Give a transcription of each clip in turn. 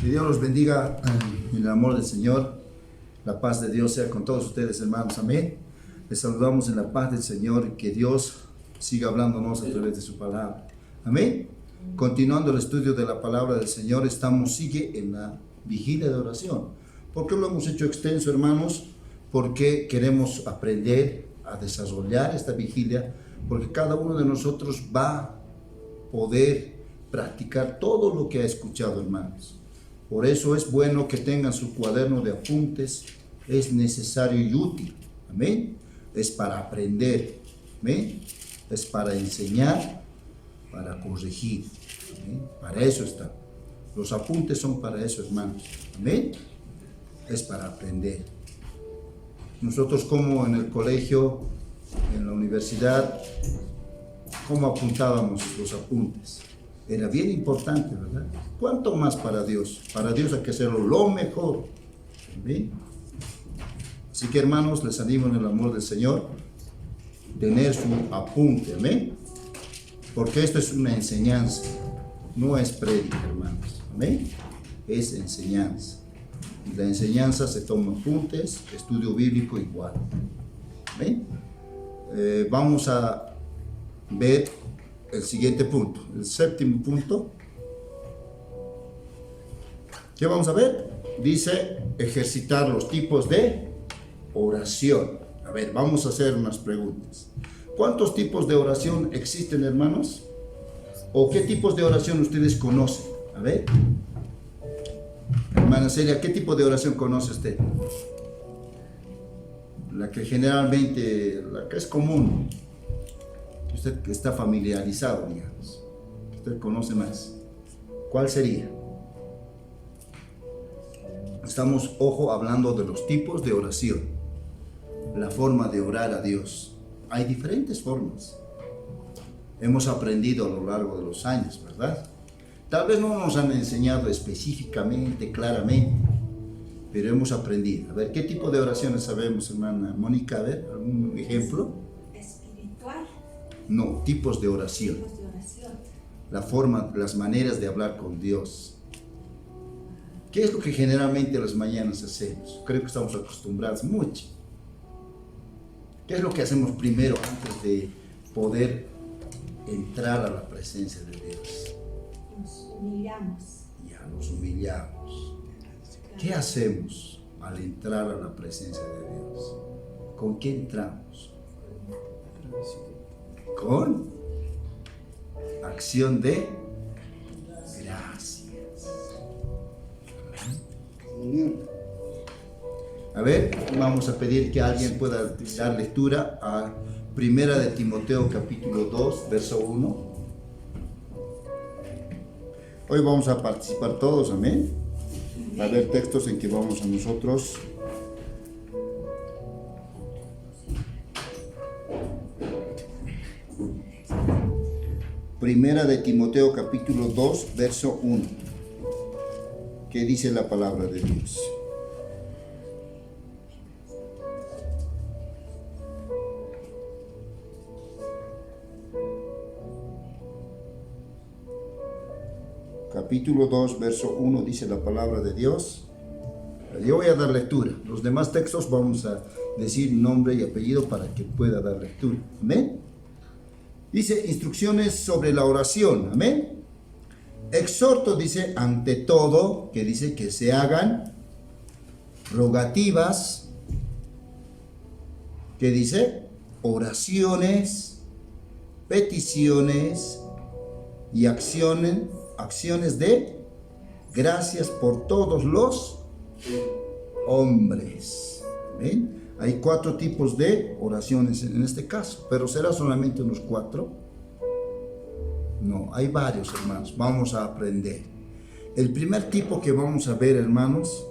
Que Dios los bendiga en el amor del Señor. La paz de Dios sea con todos ustedes, hermanos. Amén. Les saludamos en la paz del Señor y que Dios siga hablándonos a través de su palabra. Amén. Continuando el estudio de la palabra del Señor, sigue en la vigilia de oración. ¿Por qué lo hemos hecho extenso, hermanos? Porque queremos aprender a desarrollar esta vigilia, porque cada uno de nosotros va a poder practicar todo lo que ha escuchado, hermanos. Por eso es bueno que tengan su cuaderno de apuntes, es necesario y útil, amén. Es para aprender, amén. Es para enseñar, para corregir, amén. Para eso está. Los apuntes son para eso, hermanos, amén. Es para aprender. Nosotros, como en el colegio, en la universidad, ¿cómo apuntábamos los apuntes? Era bien importante, ¿verdad? ¿Cuánto más para Dios? Para Dios hay que hacerlo lo mejor. ¿Bien? Así que, hermanos, les animo en el amor del Señor, tener su apunte, ¿amén? Porque esto es una enseñanza, no es prédica, hermanos, ¿amén? Es enseñanza. Y la enseñanza se toma apuntes, estudio bíblico igual. ¿Amén? Vamos a ver el siguiente punto, el séptimo punto. ¿Qué vamos a ver? Dice ejercitar los tipos de oración. A ver, vamos a hacer unas preguntas. ¿Cuántos tipos de oración existen, hermanos? ¿O qué tipos de oración ustedes conocen? A ver. Hermana Celia, ¿qué tipo de oración conoce usted? La que generalmente, la que es común, que usted está familiarizado, digamos, que usted conoce más. ¿Cuál sería? Estamos, ojo, hablando de los tipos de oración, la forma de orar a Dios. Hay diferentes formas. Hemos aprendido a lo largo de los años, ¿verdad? Tal vez no nos han enseñado específicamente, claramente, pero hemos aprendido. A ver, ¿qué tipo de oraciones sabemos, hermana Mónica? A ver, ¿algún ejemplo? Espiritual. No, tipos de oración. Tipos de oración. La forma, las maneras de hablar con Dios. ¿Qué es lo que generalmente las mañanas hacemos? Creo que estamos acostumbrados mucho. ¿Qué es lo que hacemos primero antes de poder entrar a la presencia de Dios? Nos humillamos. Ya nos humillamos. ¿Qué hacemos al entrar a la presencia de Dios? ¿Con qué entramos? Con acción de gracias. Amén. A ver, vamos a pedir que alguien pueda dar lectura a Primera de Timoteo capítulo 2, verso 1. Hoy vamos a participar todos, amén. Va a haber textos en que vamos a nosotros Primera de Timoteo capítulo 2, verso 1. ¿Qué dice la palabra de Dios? Capítulo 2, verso 1 dice la palabra de Dios. Yo voy a dar lectura. Los demás textos vamos a decir nombre y apellido para que pueda dar lectura. Amén. Dice instrucciones sobre la oración. Amén. Exhorto, dice, ante todo, que dice que se hagan rogativas, que dice oraciones, peticiones y acciones de gracias por todos los hombres. ¿Ven? Hay 4 tipos de oraciones en este caso, pero ¿será solamente unos 4? No, hay varios, hermanos. Vamos a aprender. El primer tipo que vamos a ver, hermanos,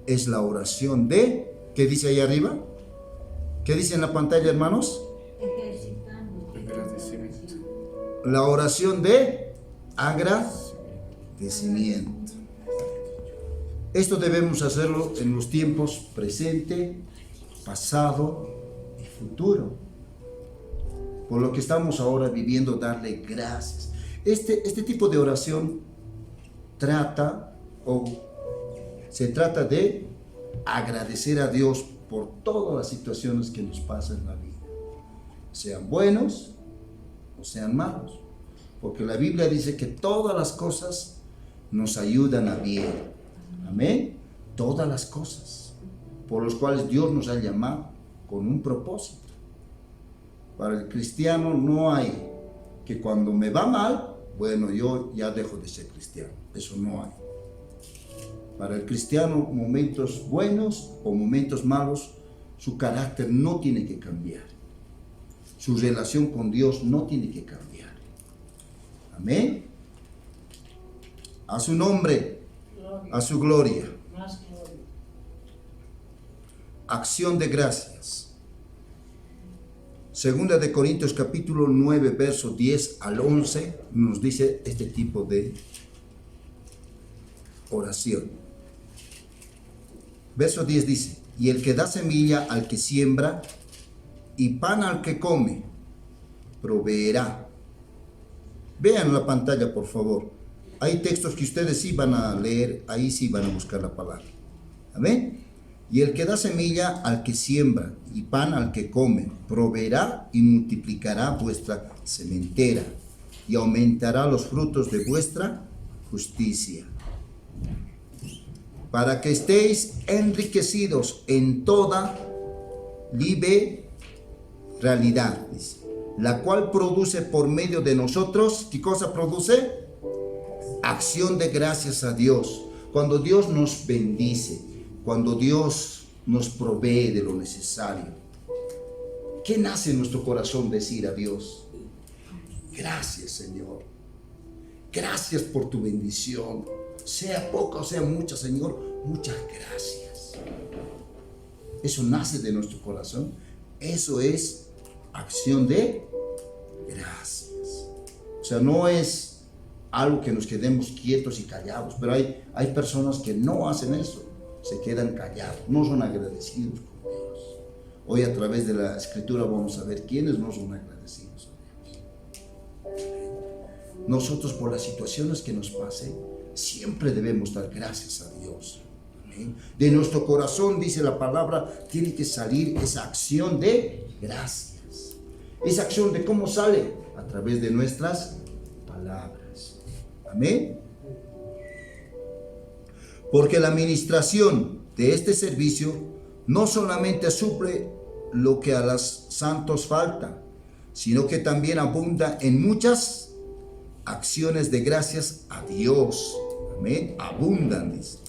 es la oración de, ¿qué dice ahí arriba? ¿Qué dice en la pantalla, hermanos? Ejercitando. La oración de agradecimiento. Esto debemos hacerlo en los tiempos presente, pasado y futuro. Por lo que estamos ahora viviendo, darle gracias. Este tipo de oración trata o se trata de agradecer a Dios por todas las situaciones que nos pasan en la vida, sean buenos o sean malos, porque la Biblia dice que todas las cosas nos ayudan a bien. Amén. Todas las cosas por las cuales Dios nos ha llamado con un propósito. Para el cristiano no hay que cuando me va mal, bueno, yo ya dejo de ser cristiano. Eso no hay. Para el cristiano, momentos buenos o momentos malos, su carácter no tiene que cambiar. Su relación con Dios no tiene que cambiar. Amén. A su nombre, a su gloria. Acción de gracias. Segunda de Corintios capítulo 9, verso 10 al 11, nos dice este tipo de oración. Verso 10 dice: y el que da semilla al que siembra y pan al que come, proveerá. Vean la pantalla, por favor. Hay textos que ustedes sí van a leer, ahí sí van a buscar la palabra. Amén. Y el que da semilla al que siembra y pan al que come, proveerá y multiplicará vuestra sementera y aumentará los frutos de vuestra justicia, para que estéis enriquecidos en toda liberalidad, la cual produce por medio de nosotros, ¿qué cosa produce? Acción de gracias a Dios. Cuando Dios nos bendice, cuando Dios nos provee de lo necesario, ¿qué nace en nuestro corazón decir a Dios? Gracias, Señor. Gracias por tu bendición. Sea poca o sea mucha, Señor, muchas gracias. Eso nace de nuestro corazón. Eso es acción de gracias. O sea, no es algo que nos quedemos quietos y callados, pero hay personas que no hacen eso. Se quedan callados, no son agradecidos con Dios. Hoy a través de la escritura vamos a ver quiénes no son agradecidos a Dios. Nosotros, por las situaciones que nos pasen, siempre debemos dar gracias a Dios. Amén. De nuestro corazón, dice la palabra, tiene que salir esa acción de gracias. Esa acción de cómo sale, a través de nuestras palabras. Amén. Porque la administración de este servicio no solamente suple lo que a los santos falta, sino que también abunda en muchas acciones de gracias a Dios. Amén. Abundan, dice.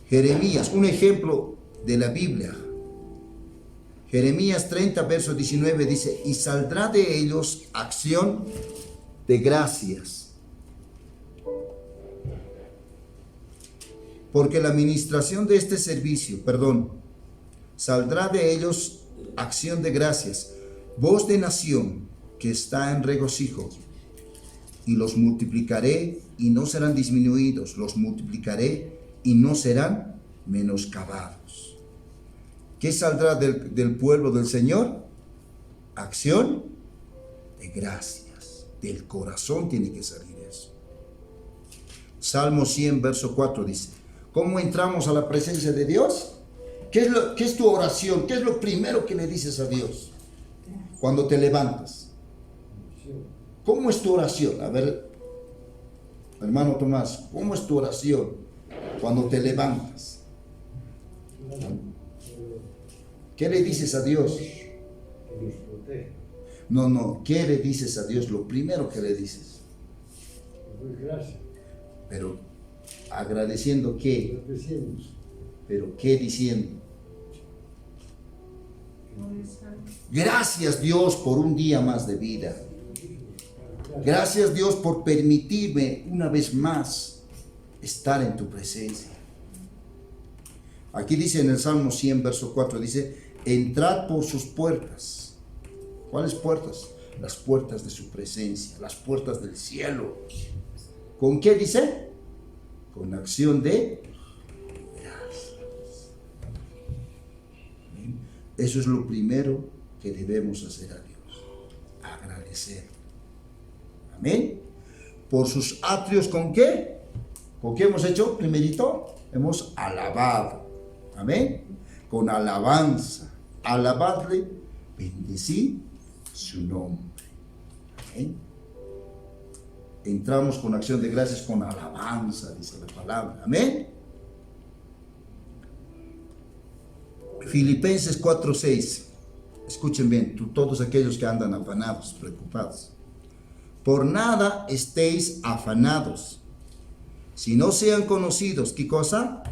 Jeremías, un ejemplo de la Biblia. Jeremías 30, verso 19 dice: y saldrá de ellos acción de gracias. Porque la administración de este servicio, saldrá de ellos acción de gracias, voz de nación que está en regocijo, y los multiplicaré y no serán disminuidos, los multiplicaré y no serán menoscabados. ¿Qué saldrá del pueblo del Señor? Acción de gracias, del corazón tiene que salir eso. Salmo 100, verso 4 dice: ¿cómo entramos a la presencia de Dios? ¿Qué es tu oración? ¿Qué es lo primero que le dices a Dios cuando te levantas? ¿Cómo es tu oración? A ver, hermano Tomás, ¿cómo es tu oración cuando te levantas? ¿Qué le dices a Dios? No, ¿qué le dices a Dios? Lo primero que le dices. Gracias. Pero agradeciendo qué, pero qué diciendo. Gracias, Dios, por un día más de vida. Gracias, Dios, por permitirme una vez más estar en tu presencia. Aquí dice en el Salmo 100, verso 4, dice: entrad por sus puertas. ¿Cuáles puertas? Las puertas de su presencia, las puertas del cielo. ¿Con qué dice? Con acción de gracias. Eso es lo primero que debemos hacer a Dios, agradecer. Amén. Por sus atrios, ¿con qué? ¿Por qué hemos hecho? Primerito, hemos alabado. Amén. Con alabanza. Alabadle, bendecid su nombre. Amén. Entramos con acción de gracias, con alabanza, dice la palabra. Amén. Filipenses 4:6. Escuchen bien, todos aquellos que andan afanados, preocupados. Por nada estéis afanados, si no sean conocidos, ¿qué cosa?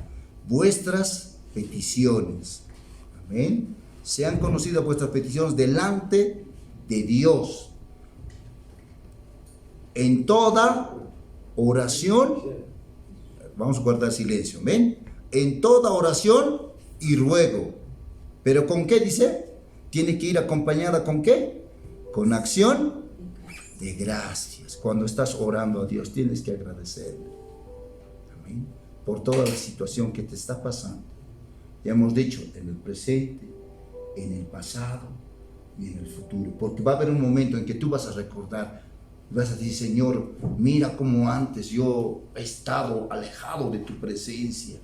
Vuestras peticiones. Amén. Sean conocidas vuestras peticiones delante de Dios. En toda oración, vamos a guardar silencio, ¿ven? En toda oración y ruego. ¿Pero con qué dice? Tiene que ir acompañada ¿con qué? Con acción de gracias. Cuando estás orando a Dios, tienes que agradecerle. Amén. Por toda la situación que te está pasando. Ya hemos dicho, en el presente, en el pasado y en el futuro. Porque va a haber un momento en que tú vas a recordar, vas a decir, Señor, mira cómo antes yo he estado alejado de tu presencia.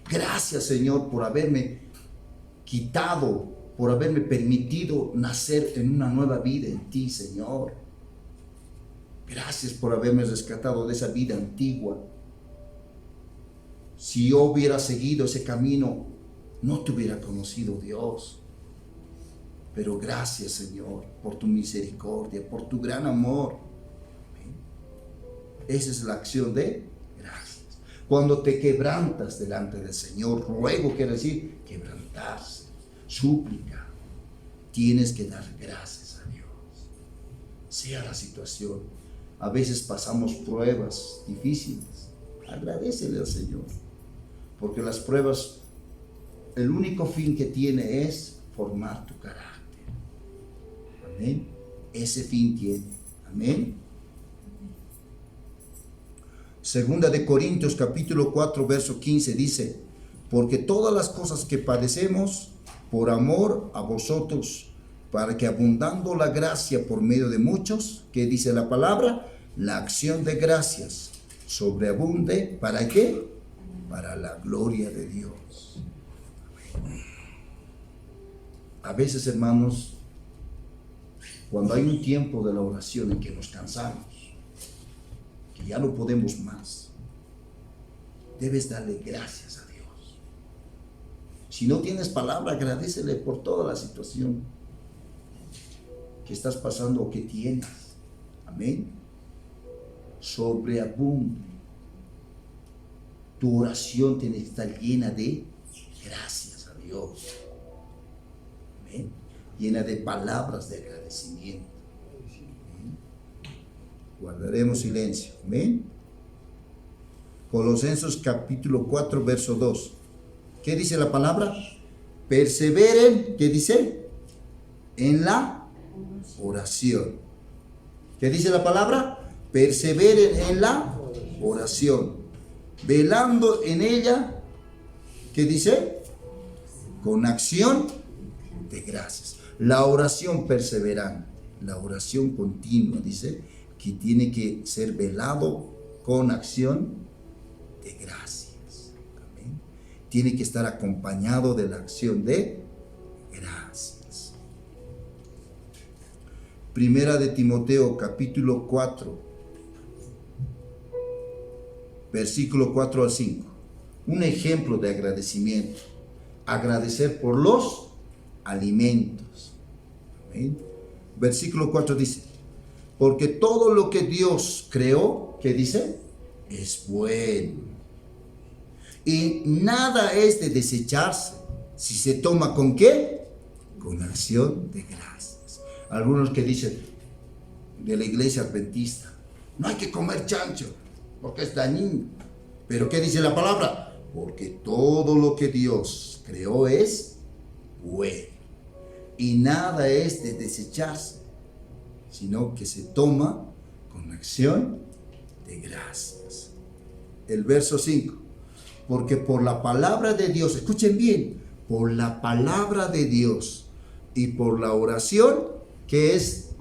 Gracias, Señor, por haberme quitado, por haberme permitido nacer en una nueva vida en ti, Señor. Gracias por haberme rescatado de esa vida antigua. Si yo hubiera seguido ese camino, no te hubiera conocido, Dios. Pero gracias, Señor, por tu misericordia, por tu gran amor. Esa es la acción de gracias. Cuando te quebrantas delante del Señor, ruego quiere decir quebrantarse, súplica. Tienes que dar gracias a Dios. Sea la situación. A veces pasamos pruebas difíciles. Agradécele al Señor. Porque las pruebas, el único fin que tiene es formar tu carácter. Amén. Ese fin tiene. Amén. Segunda de Corintios capítulo 4 verso 15 dice: porque todas las cosas que padecemos por amor a vosotros, para que abundando la gracia por medio de muchos, que dice la palabra, la acción de gracias sobreabunde, ¿para qué? Para la gloria de Dios. A veces, hermanos, cuando hay un tiempo de la oración en que nos cansamos, que ya no podemos más, debes darle gracias a Dios. Si no tienes palabra, agradécele por toda la situación que estás pasando o que tienes. Amén. Sobreabunde. Tu oración tiene que estar llena de gracias a Dios. Amén. Llena de palabras de agradecimiento. Amén. Guardaremos silencio. Amén. Colosenses capítulo 4 verso 2. ¿Qué dice la palabra? Perseveren, ¿qué dice? En la oración. ¿Qué dice la palabra? Perseveren en la oración. Velando en ella, ¿qué dice? Con acción de gracias. La oración perseverante, la oración continua, dice, que tiene que ser velado con acción de gracias. Amén. Tiene que estar acompañado de la acción de gracias. Primera de Timoteo, capítulo 4. Versículo 4 al 5. Un ejemplo de agradecimiento. Agradecer por los alimentos. Amén. Versículo 4 dice: porque todo lo que Dios creó, ¿qué dice? Es bueno. Y nada es de desecharse si se toma ¿con qué? Con acción de gracias. Algunos que dicen de la iglesia adventista: no hay que comer chancho porque es dañino. Pero ¿qué dice la palabra? Porque todo lo que Dios creó es bueno. Y nada es de desecharse, sino que se toma con acción de gracias. El verso 5. Porque por la palabra de Dios, escuchen bien, por la palabra de Dios y por la oración, que es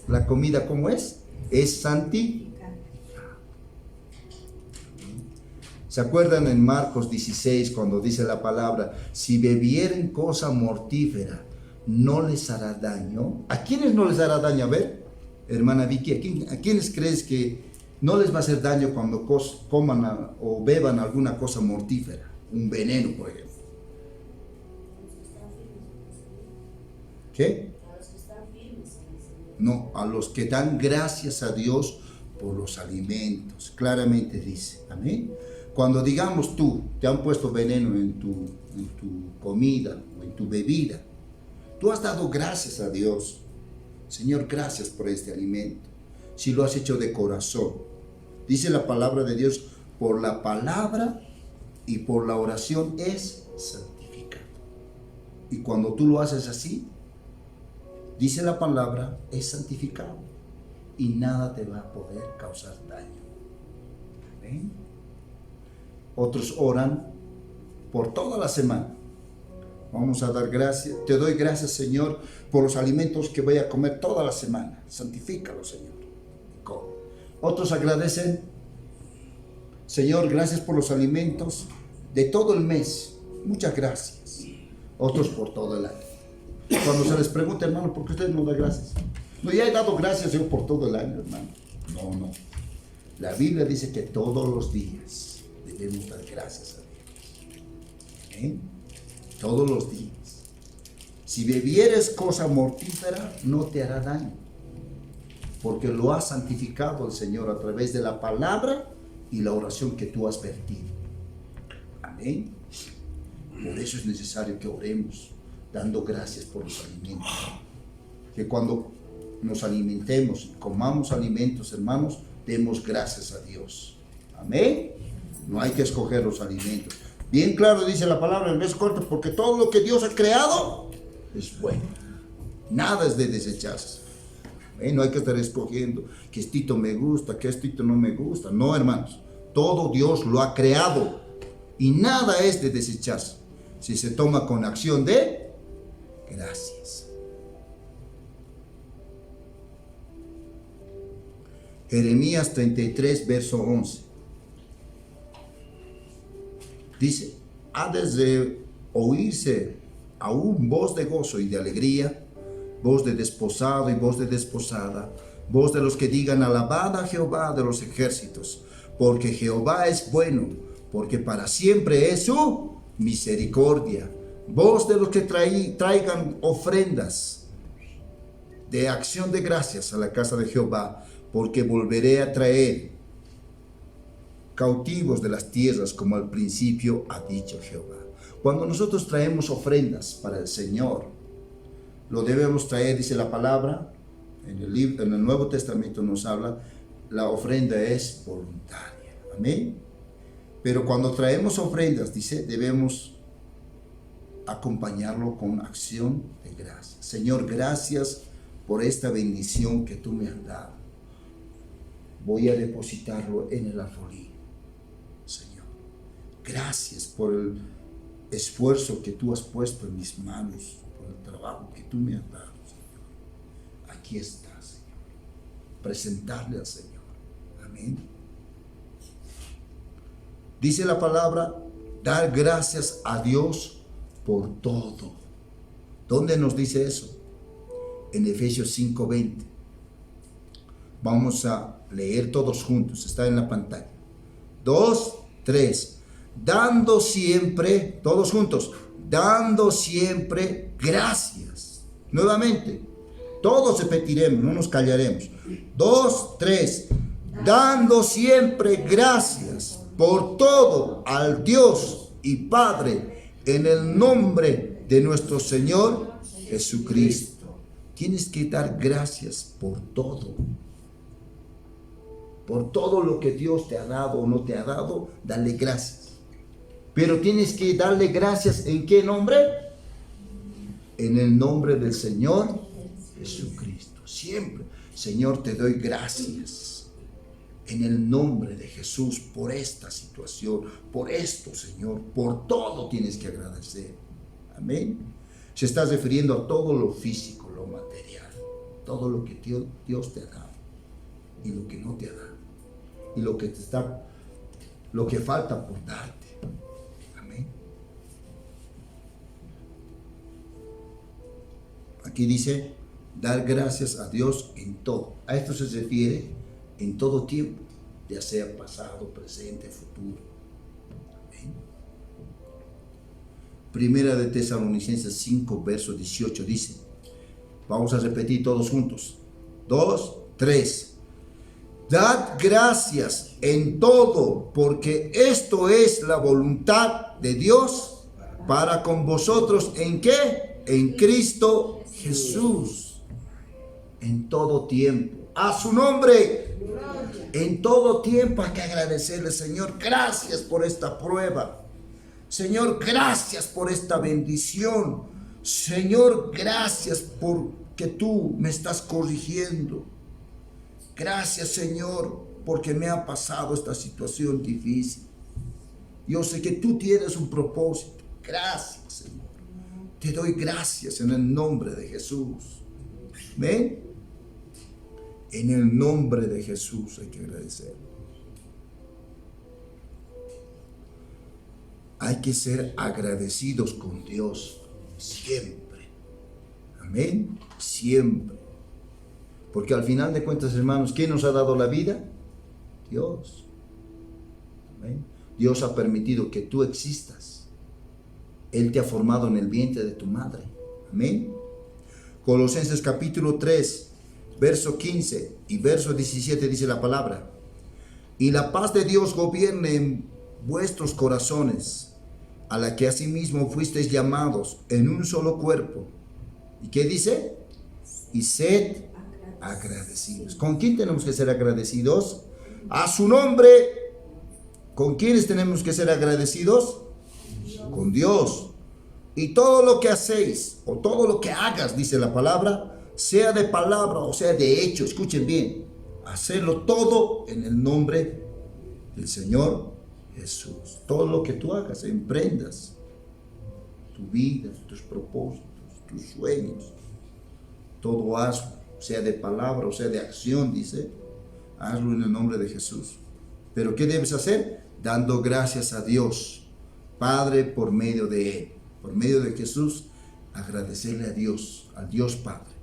la comida, ¿cómo es? Es santificada. ¿Se acuerdan en Marcos 16 cuando dice la palabra, si bebieren cosa mortífera, no les hará daño? ¿A quiénes no les hará daño? A ver, hermana Vicky, ¿a quiénes crees que no les va a hacer daño cuando coman o beban alguna cosa mortífera? Un veneno, por ejemplo. ¿Qué? No, a los que dan gracias a Dios por los alimentos. Claramente dice, amén. Cuando digamos tú, te han puesto veneno en tu comida o en tu bebida, tú has dado gracias a Dios. Señor, gracias por este alimento. Si lo has hecho de corazón. Dice la palabra de Dios, por la palabra y por la oración es santificado. Y cuando tú lo haces así, dice la palabra, es santificado. Y nada te va a poder causar daño. Amén. Otros oran por toda la semana. Vamos a dar gracias. Te doy gracias, Señor, por los alimentos que voy a comer toda la semana. Santifícalo, Señor. Otros agradecen, Señor, gracias por los alimentos de todo el mes. Muchas gracias. Otros por todo el año. Cuando se les pregunta, hermano, ¿por qué ustedes no dan gracias? No, ya he dado gracias yo por todo el año, hermano. No. La Biblia dice que todos los días debemos dar gracias a Dios. Todos los días. Si bebieres cosa mortífera, no te hará daño, porque lo ha santificado el Señor a través de la palabra y la oración que tú has vertido. Amén. Por eso es necesario que oremos, dando gracias por los alimentos. Que cuando nos alimentemos, comamos alimentos, hermanos, demos gracias a Dios. Amén. No hay que escoger los alimentos. Bien claro dice la palabra en verso corto, porque todo lo que Dios ha creado es bueno. Nada es de desecharse. No hay que estar escogiendo que estito me gusta, que estito no me gusta. No, hermanos. Todo Dios lo ha creado y nada es de desecharse si se toma con acción de gracias. Jeremías 33, verso 11. Dice, ha de oírse aún voz de gozo y de alegría, voz de desposado y voz de desposada, voz de los que digan, alabad a Jehová de los ejércitos, porque Jehová es bueno, porque para siempre es su misericordia. Voz de los que traigan ofrendas de acción de gracias a la casa de Jehová, porque volveré a traer cautivos de las tierras como al principio ha dicho Jehová. Cuando nosotros traemos ofrendas para el Señor, lo debemos traer, dice la palabra, en el Nuevo Testamento nos habla, la ofrenda es voluntaria. Amén. Pero cuando traemos ofrendas, dice, debemos acompañarlo con acción de gracias. Señor, gracias por esta bendición que tú me has dado. Voy a depositarlo en el alfolí. Señor, gracias por el esfuerzo que tú has puesto en mis manos, por el trabajo que tú me has dado, Señor. Aquí está, Señor. Presentarle al Señor. Amén. Dice la palabra, dar gracias a Dios por todo. ¿Dónde nos dice eso? En Efesios 5:20. Vamos a leer todos juntos, está en la pantalla. 2, 3. Dando siempre, todos juntos, dando siempre gracias. Nuevamente, todos repetiremos, no nos callaremos. 2, 3. Dando siempre gracias por todo al Dios y Padre en el nombre de nuestro Señor Jesucristo. Tienes que dar gracias por todo. Por todo lo que Dios te ha dado o no te ha dado, dale gracias. Pero tienes que darle gracias, ¿en qué nombre? En el nombre del Señor Jesucristo. Siempre, Señor, te doy gracias. En el nombre de Jesús, por esta situación, por esto, Señor, por todo tienes que agradecer. Amén. Se está refiriendo a todo lo físico, lo material, todo lo que Dios te ha dado y lo que no te ha dado. Y lo lo que falta por darte. Amén. Aquí dice, dar gracias a Dios en todo. A esto se refiere en todo tiempo, ya sea pasado, presente, futuro. Amén. Primera de Tesalonicenses 5, verso 18 dice, vamos a repetir todos juntos. 2, 3. Dad gracias en todo, porque esto es la voluntad de Dios para con vosotros. ¿En qué? En Cristo Jesús. En todo tiempo. A su nombre. En todo tiempo hay que agradecerle, Señor. Gracias por esta prueba. Señor, gracias por esta bendición. Señor, gracias porque tú me estás corrigiendo. Gracias, Señor, porque me ha pasado esta situación difícil. Yo sé que tú tienes un propósito. Gracias, Señor. Te doy gracias en el nombre de Jesús. ¿Ven? En el nombre de Jesús hay que agradecer. Hay que ser agradecidos con Dios siempre. Amén. Siempre. Porque al final de cuentas, hermanos, ¿quién nos ha dado la vida? Dios. Amén. Dios ha permitido que tú existas. Él te ha formado en el vientre de tu madre. Amén. Colosenses capítulo 3, verso 15 y verso 17 dice la palabra. Y la paz de Dios gobierne en vuestros corazones, a la que asimismo fuisteis llamados en un solo cuerpo. ¿Y qué dice? Y sed agradecidos. ¿Con quién tenemos que ser agradecidos? A su nombre. ¿Con quiénes tenemos que ser agradecidos? Con Dios. Y todo lo que hacéis, o todo lo que hagas, dice la palabra, sea de palabra o sea de hecho, escuchen bien, hacerlo todo en el nombre del Señor Jesús. Todo lo que tú hagas, emprendas tu vida, tus propósitos, tus sueños, todo hazlo, sea de palabra o sea de acción, dice, hazlo en el nombre de Jesús. Pero ¿qué debes hacer? Dando gracias a Dios, Padre, por medio de Él, por medio de Jesús, agradecerle a Dios, al Dios Padre.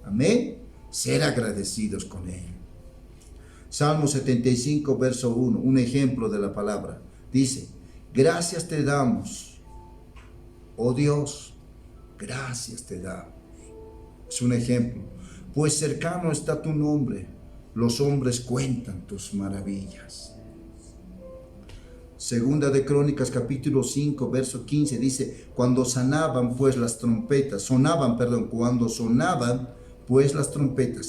Amén. Ser agradecidos con Él. Salmo 75, verso 1, un ejemplo de la palabra. Dice, gracias te damos, oh Dios, gracias te damos. Es un ejemplo. Pues cercano está tu nombre, los hombres cuentan tus maravillas. Segunda de Crónicas capítulo 5 verso 15 dice, cuando sonaban pues las trompetas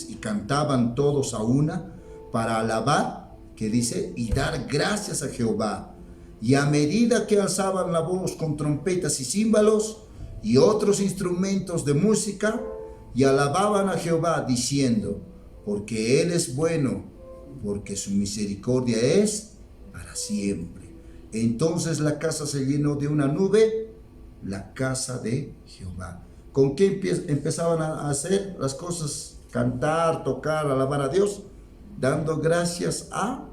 y cantaban todos a una para alabar, que dice, y dar gracias a Jehová. Y a medida que alzaban la voz con trompetas y címbalos y otros instrumentos de música, y alababan a Jehová diciendo, porque Él es bueno, porque su misericordia es para siempre. Entonces la casa se llenó de una nube, la casa de Jehová. ¿Con qué empezaban a hacer las cosas? Cantar, tocar, alabar a Dios, dando gracias a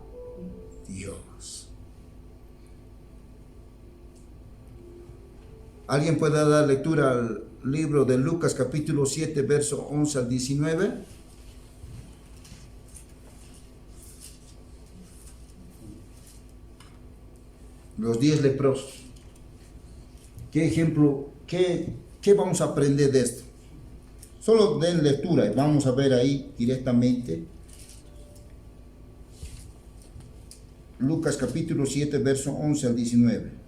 Dios. ¿Alguien puede dar lectura al libro de Lucas capítulo 7, verso 11 al 19? Los 10 leprosos. ¿Qué ejemplo, qué vamos a aprender de esto? Solo den lectura y vamos a ver ahí directamente. Lucas capítulo 7, verso 11 al 19.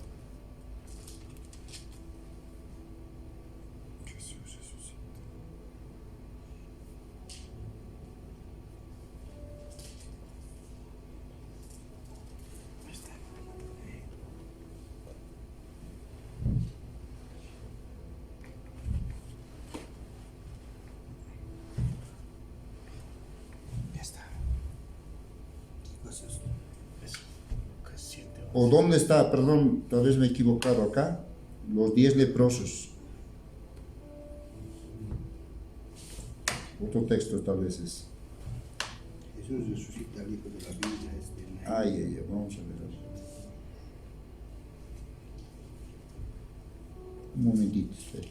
¿O dónde está? Perdón, tal vez me he equivocado acá. Los 10 leprosos. Otro texto tal vez es. Jesús resucita al hijo de la vida. Ay, vamos a ver. Un momentito, espera.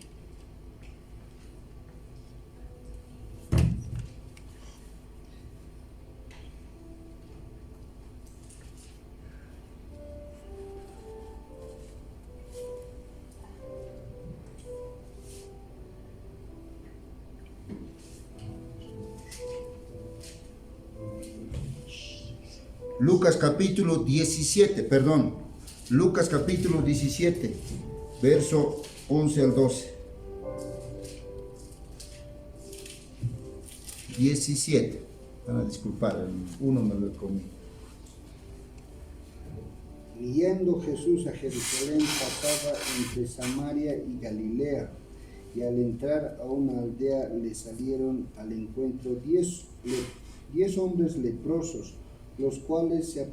Lucas capítulo 17, perdón. Lucas capítulo 17, verso 11 al 12. 17. Van a disculpar, uno me lo comí. Yendo Jesús a Jerusalén, pasaba entre Samaria y Galilea, y al entrar a una aldea le salieron al encuentro 10 hombres leprosos, los cuales se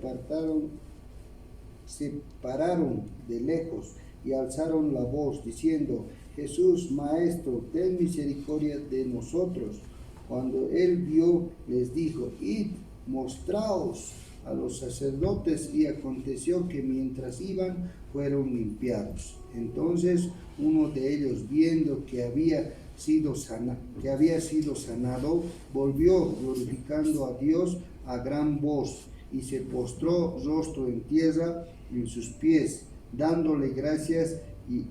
pararon de lejos y alzaron la voz, diciendo: Jesús, Maestro, ten misericordia de nosotros. Cuando él vio, les dijo: Id, mostraos a los sacerdotes. Y aconteció que mientras iban, fueron limpiados. Entonces uno de ellos, viendo que había sido sanado, volvió glorificando a Dios a gran voz, y se postró rostro en tierra en sus pies, dándole gracias, y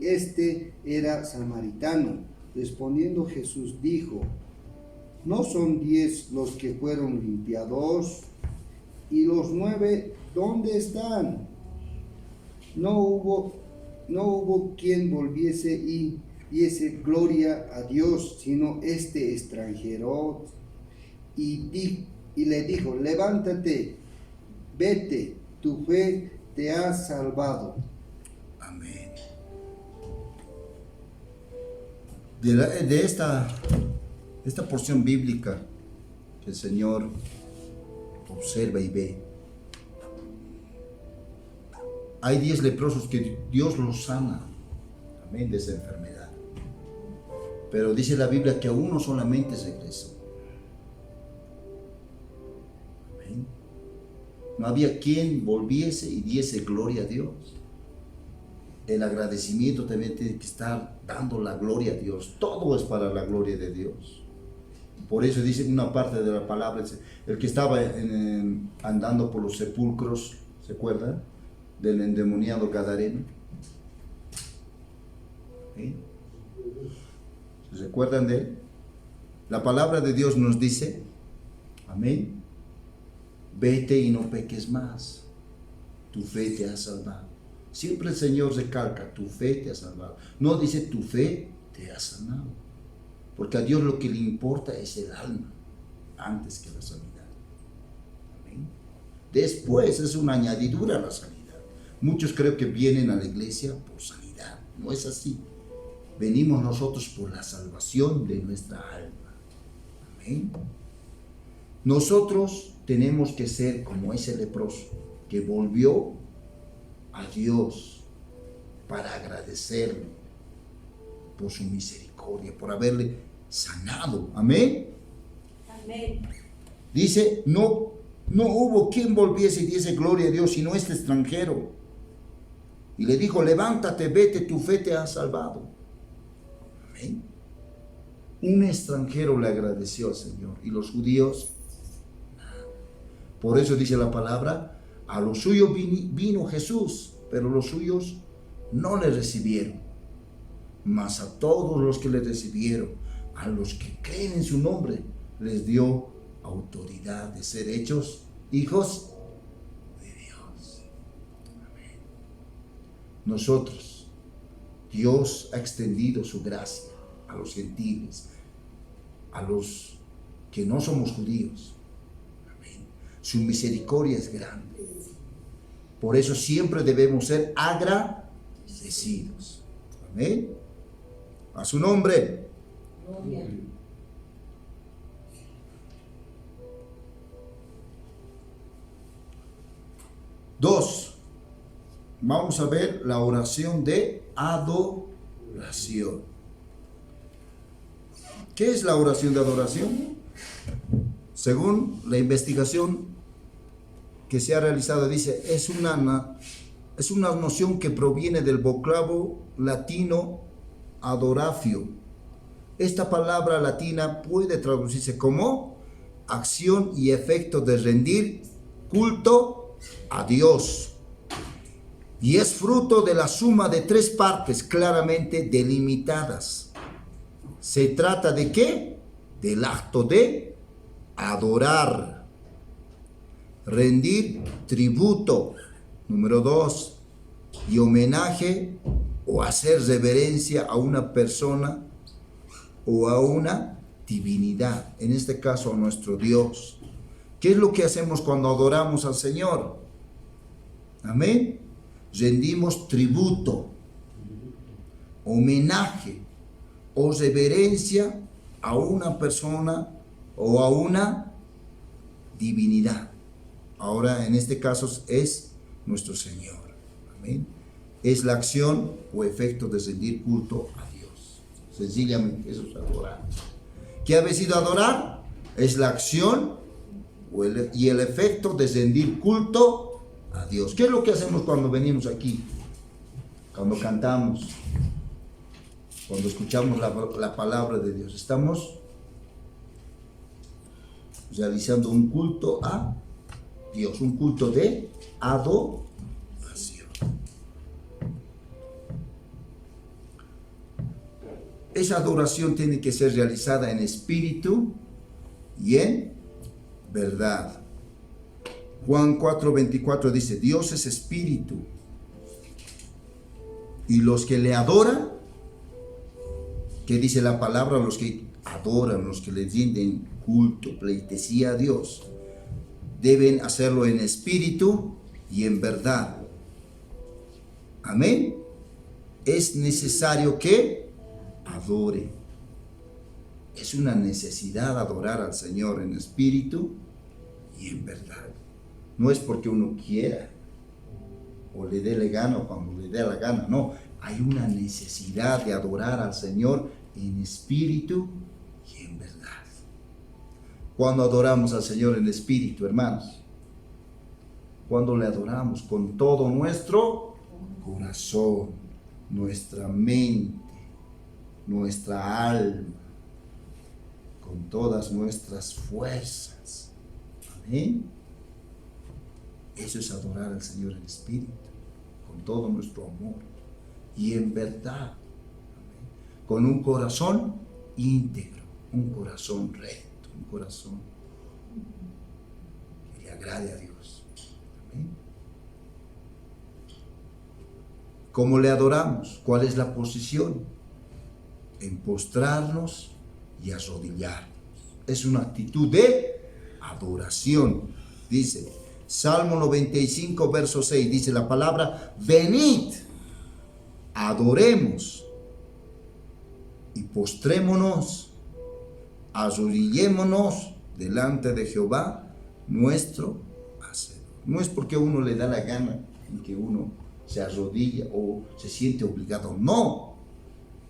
este era samaritano. Respondiendo Jesús dijo: ¿no son 10 los que fueron limpiados? ¿Y los 9 dónde están? No hubo quien volviese y diese gloria a Dios, sino este extranjero. Y le dijo: levántate, vete, tu fe te ha salvado. Amén. De esta porción bíblica que el Señor observa y ve, hay 10 leprosos que Dios los sana, amén, de esa enfermedad. Pero dice la Biblia que a uno solamente regresó. Amén. No había quien volviese y diese gloria a Dios. El agradecimiento también tiene que estar dando la gloria a Dios. Todo es para la gloria de Dios. Por eso dice una parte de la palabra, el que estaba andando por los sepulcros, ¿se acuerdan? Del endemoniado gadareno. ¿Sí? ¿Se acuerdan de él? La palabra de Dios nos dice, amén, vete y no peques más, tu fe te ha salvado. Siempre el Señor recalca, tu fe te ha salvado. No dice tu fe te ha sanado, porque a Dios lo que le importa es el alma, antes que la sanidad. Amén. Después es una añadidura a la sanidad. Muchos creo que vienen a la iglesia por sanidad. No es así. Venimos nosotros por la salvación de nuestra alma. Amén. Nosotros tenemos que ser como ese leproso que volvió a Dios para agradecerle por su misericordia, por haberle sanado. Amén. Amén. Dice, no hubo quien volviese y diese gloria a Dios, sino este extranjero. Y le dijo, levántate, vete, tu fe te ha salvado. Amén. Un extranjero le agradeció al Señor, y los judíos, por eso dice la palabra, a los suyos vino Jesús, pero los suyos no le recibieron. Mas a todos los que le recibieron, a los que creen en su nombre, les dio autoridad de ser hechos hijos de Dios. Amén. Nosotros, Dios ha extendido su gracia a los gentiles, a los que no somos judíos. Amén. Su misericordia es grande. Por eso siempre debemos ser agradecidos. Amén. A su nombre. Gloria. 2. Vamos a ver la oración de adoración. ¿Qué es la oración de adoración? Según la investigación que se ha realizado, dice, es una es una noción que proviene del vocablo latino adoratio. Esta palabra latina puede traducirse como acción y efecto de rendir culto a Dios. Y es fruto de la suma de tres partes claramente delimitadas. ¿Se trata de qué? Del acto de adorar, rendir tributo, número 2, y homenaje o hacer reverencia a una persona o a una divinidad, en este caso a nuestro Dios. ¿Qué es lo que hacemos cuando adoramos al Señor? Amén. Rendimos tributo, homenaje o reverencia a una persona o a una divinidad. Ahora, en este caso es nuestro Señor. Amén. Es la acción o efecto de rendir culto a Dios. Sencillamente, eso es adorar. ¿Qué ha venido a adorar? Es la acción y el efecto de rendir culto a Dios. ¿Qué es lo que hacemos cuando venimos aquí? Cuando cantamos, cuando escuchamos la palabra de Dios. Estamos realizando un culto a Dios, un culto de adoración. Esa adoración tiene que ser realizada en espíritu y en verdad. Juan 4:24 dice, Dios es espíritu, y los que le adoran, ¿qué dice la palabra? Los que adoran, los que le rinden culto, pleitesía a Dios, deben hacerlo en espíritu y en verdad. Amén. Es necesario que adore. Es una necesidad adorar al Señor en espíritu y en verdad. No es porque uno quiera o le dé la gana o cuando le dé la gana, no. Hay una necesidad de adorar al Señor en espíritu y en verdad. Cuando adoramos al Señor en espíritu, hermanos, cuando le adoramos con todo nuestro corazón, nuestra mente, nuestra alma, con todas nuestras fuerzas. Amén. Eso es adorar al Señor en espíritu, con todo nuestro amor y en verdad. Amén. Con un corazón íntegro, un corazón recto, un corazón que le agrade a Dios. Amén. ¿Cómo le adoramos? ¿Cuál es la posición? En postrarnos y arrodillarnos. Es una actitud de adoración. Dice Salmo 95, verso 6, dice la palabra, venid, adoremos y postrémonos, arrodillémonos delante de Jehová, nuestro Hacedor. No es porque uno le da la gana en que uno se arrodilla o se siente obligado, no.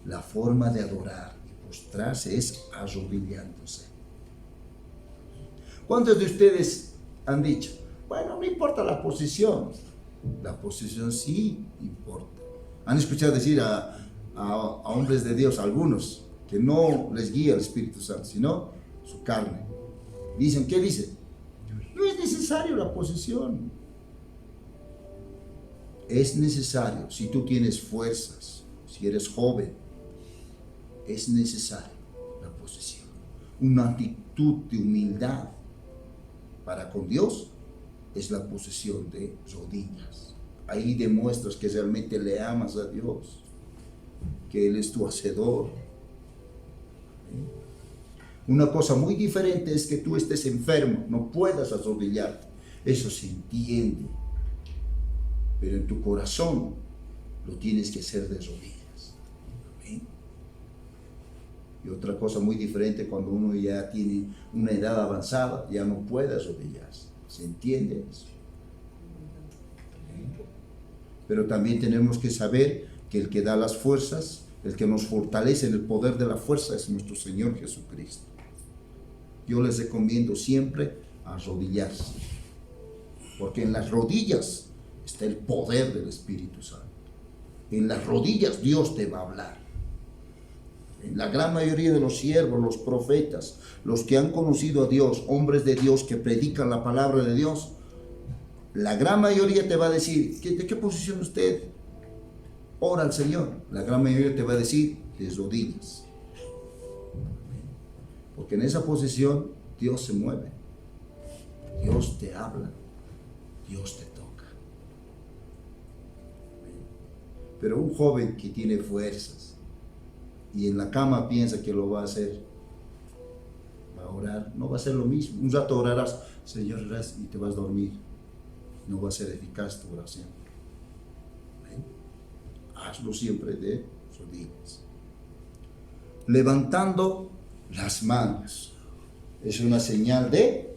La forma de adorar y postrarse es arrodillándose. ¿Cuántos de ustedes han dicho, bueno, no importa la posición? La posición sí importa. Han escuchado decir a hombres de Dios, algunos, que no les guía el Espíritu Santo, sino su carne. Dicen, ¿qué dicen? No es necesario la posición. Es necesario, si tú tienes fuerzas, si eres joven, es necesario la posición. Una actitud de humildad para con Dios es la posición de rodillas. Ahí demuestras que realmente le amas a Dios, que Él es tu hacedor. Una cosa muy diferente es que tú estés enfermo, no puedas arrodillarte. Eso se entiende. Pero en tu corazón lo tienes que hacer de rodillas. ¿Amén? Y otra cosa muy diferente cuando uno ya tiene una edad avanzada, ya no puede arrodillarse. ¿Se entiende eso? ¿Amén? Pero también tenemos que saber que el que da las fuerzas, el que nos fortalece en el poder de la fuerza es nuestro Señor Jesucristo. Yo les recomiendo siempre arrodillarse, porque en las rodillas está el poder del Espíritu Santo. En las rodillas Dios te va a hablar. En la gran mayoría de los siervos, los profetas, los que han conocido a Dios, hombres de Dios que predican la palabra de Dios, la gran mayoría te va a decir, ¿de qué posición usted ora al Señor? La gran mayoría te va a decir, de rodillas. Porque en esa posición Dios se mueve, Dios te habla, Dios te toca. Pero un joven que tiene fuerzas y en la cama piensa que lo va a hacer, va a orar, no va a ser lo mismo. Un rato orarás, Señor, gracias, y te vas a dormir. No va a ser eficaz tu oración. Hazlo siempre de rodillas. Levantando las manos. Es una señal de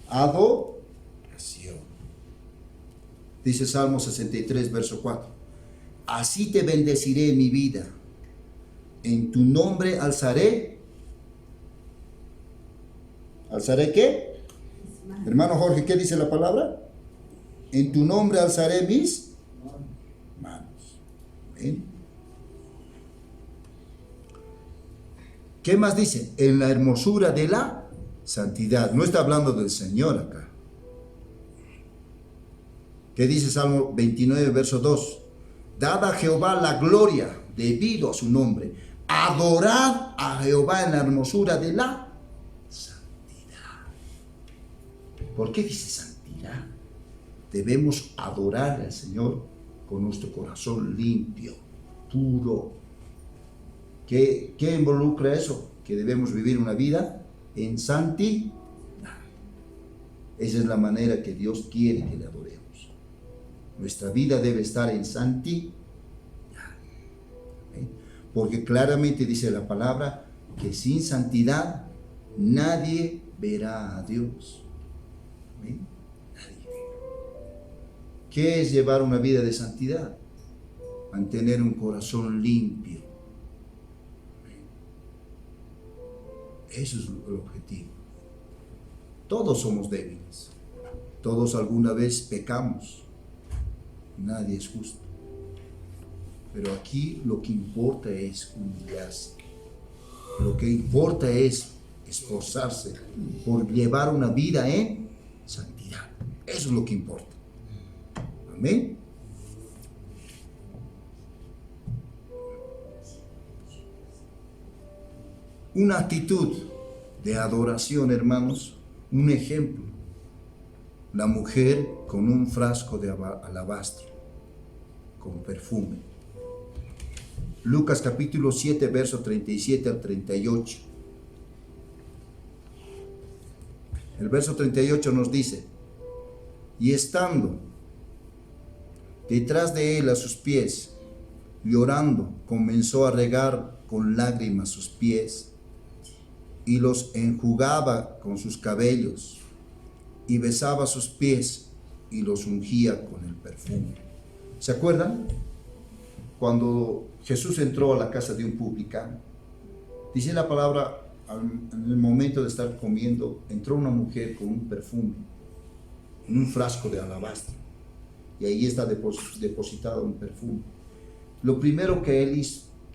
adoración. Dice Salmo 63, verso 4. Así te bendeciré mi vida. En tu nombre alzaré. ¿Alzaré qué? Hermano Jorge, ¿qué dice la palabra? En tu nombre alzaré mis manos. ¿Ven? ¿Qué más dice? En la hermosura de la santidad. No está hablando del Señor acá. ¿Qué dice Salmo 29, verso 2? Dad a Jehová la gloria debido a su nombre. Adorad a Jehová en la hermosura de la santidad. ¿Por qué dice santidad? Debemos adorar al Señor con nuestro corazón limpio, puro. ¿Qué involucra eso? Que debemos vivir una vida en santidad. Esa es la manera que Dios quiere que le adoremos. Nuestra vida debe estar en santidad. Porque claramente dice la palabra que sin santidad nadie verá a Dios. Nadie. ¿Qué es llevar una vida de santidad? Mantener un corazón limpio. Eso es el objetivo. Todos somos débiles. Todos alguna vez pecamos. Nadie es justo. Pero aquí lo que importa es humillarse. Lo que importa es esforzarse por llevar una vida en santidad. Eso es lo que importa. Amén. Una actitud de adoración, hermanos, un ejemplo. La mujer con un frasco de alabastro, con perfume. Lucas capítulo 7, verso 37 al 38. El verso 38 nos dice, y estando detrás de él a sus pies, llorando, comenzó a regar con lágrimas sus pies y los enjugaba con sus cabellos y besaba sus pies y los ungía con el perfume. ¿Se acuerdan? Cuando Jesús entró a la casa de un publicano, dice la palabra, en el momento de estar comiendo, entró una mujer con un perfume, en un frasco de alabastro, y ahí está depositado un perfume. Lo primero que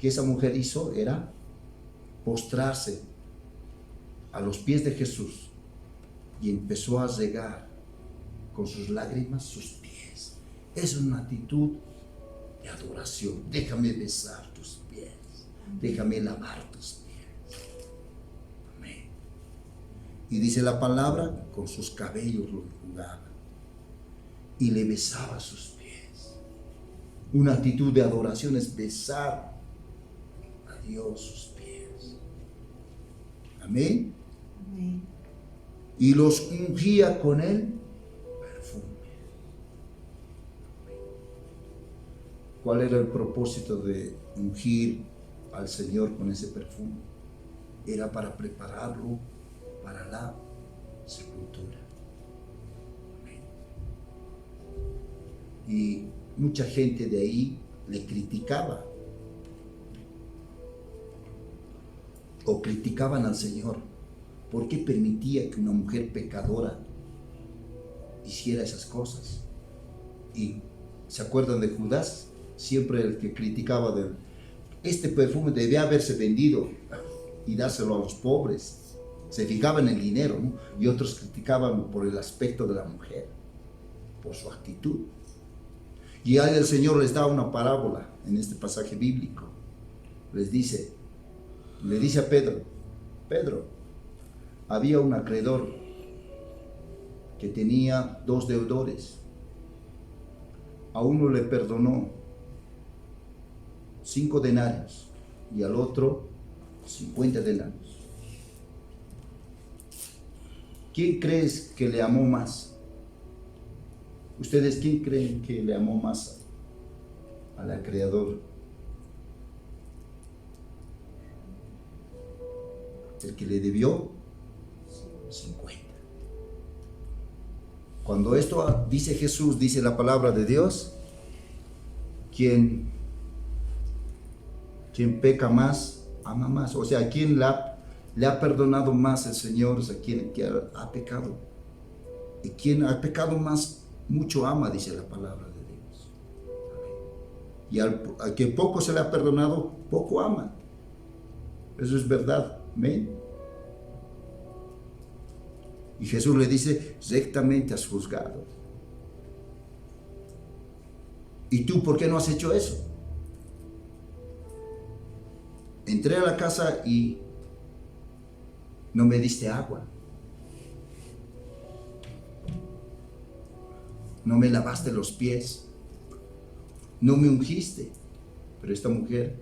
esa mujer hizo era postrarse a los pies de Jesús y empezó a regar con sus lágrimas sus pies. Es una actitud de adoración. Déjame besar tus pies, déjame lavar tus pies. Amén. Y dice la palabra, con sus cabellos lo enjugaba y le besaba sus pies. Una actitud de adoración es besar a Dios sus pies. Amén. Amén. Y los ungía con el perfume. ¿Cuál era el propósito de ungir al Señor con ese perfume? Era para prepararlo para la sepultura. Amén. Y mucha gente de ahí le criticaba. O criticaban al Señor. ¿Por qué permitía que una mujer pecadora hiciera esas cosas? Y ¿Se acuerdan de Judas? Siempre el que criticaba de este perfume debía haberse vendido y dárselo a los pobres. Se fijaba en el dinero, ¿no? Y otros criticaban por el aspecto de la mujer, por su actitud. Y ahí el Señor les da una parábola en este pasaje bíblico. Le dice a Pedro, Pedro, había un acreedor que tenía 2 deudores. A uno le perdonó 5 denarios y al otro 50 denarios. ¿Quién crees que le amó más? ¿Ustedes quién creen que le amó más al acreedor? El que le debió 50. Cuando esto dice Jesús, dice la palabra de Dios, quien peca más, ama más. O sea, quien le ha perdonado más el Señor es a quien ha pecado. Y quien ha pecado más, mucho ama, dice la palabra de Dios. Y al que poco se le ha perdonado, poco ama. Eso es verdad. Amén. Y Jesús le dice, rectamente has juzgado. ¿Y tú por qué no has hecho eso? Entré a la casa y no me diste agua. No me lavaste los pies. No me ungiste. Pero esta mujer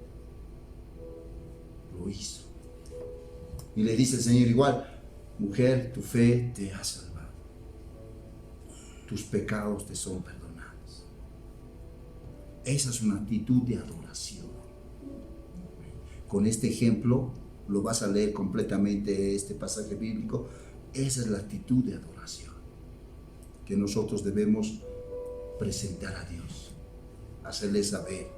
lo hizo. Y le dice el Señor igual, mujer, tu fe te ha salvado. Tus pecados te son perdonados. Esa es una actitud de adoración. Con este ejemplo, lo vas a leer completamente este pasaje bíblico. Esa es la actitud de adoración que nosotros debemos presentar a Dios, hacerle saber.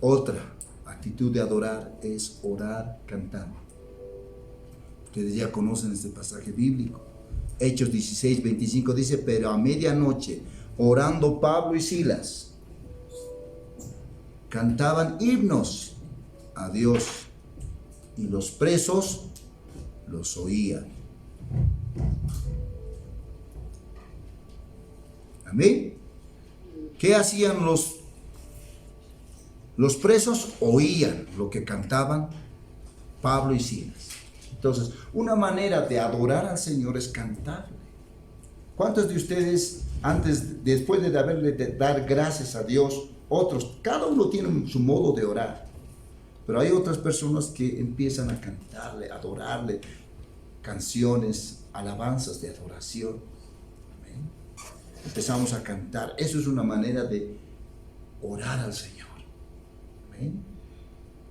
Otra actitud de adorar es orar cantando. Ustedes ya conocen este pasaje bíblico. Hechos 16, 25 dice, pero a medianoche, orando Pablo y Silas, cantaban himnos a Dios y los presos los oían. Amén. ¿Qué hacían los presos? Oían lo que cantaban Pablo y Silas. Entonces, una manera de adorar al Señor es cantarle. ¿Cuántos de ustedes, después de dar gracias a Dios, otros, cada uno tiene su modo de orar, pero hay otras personas que empiezan a cantarle, a adorarle, canciones, alabanzas de adoración? Amén. Empezamos a cantar. Eso es una manera de orar al Señor. Amén.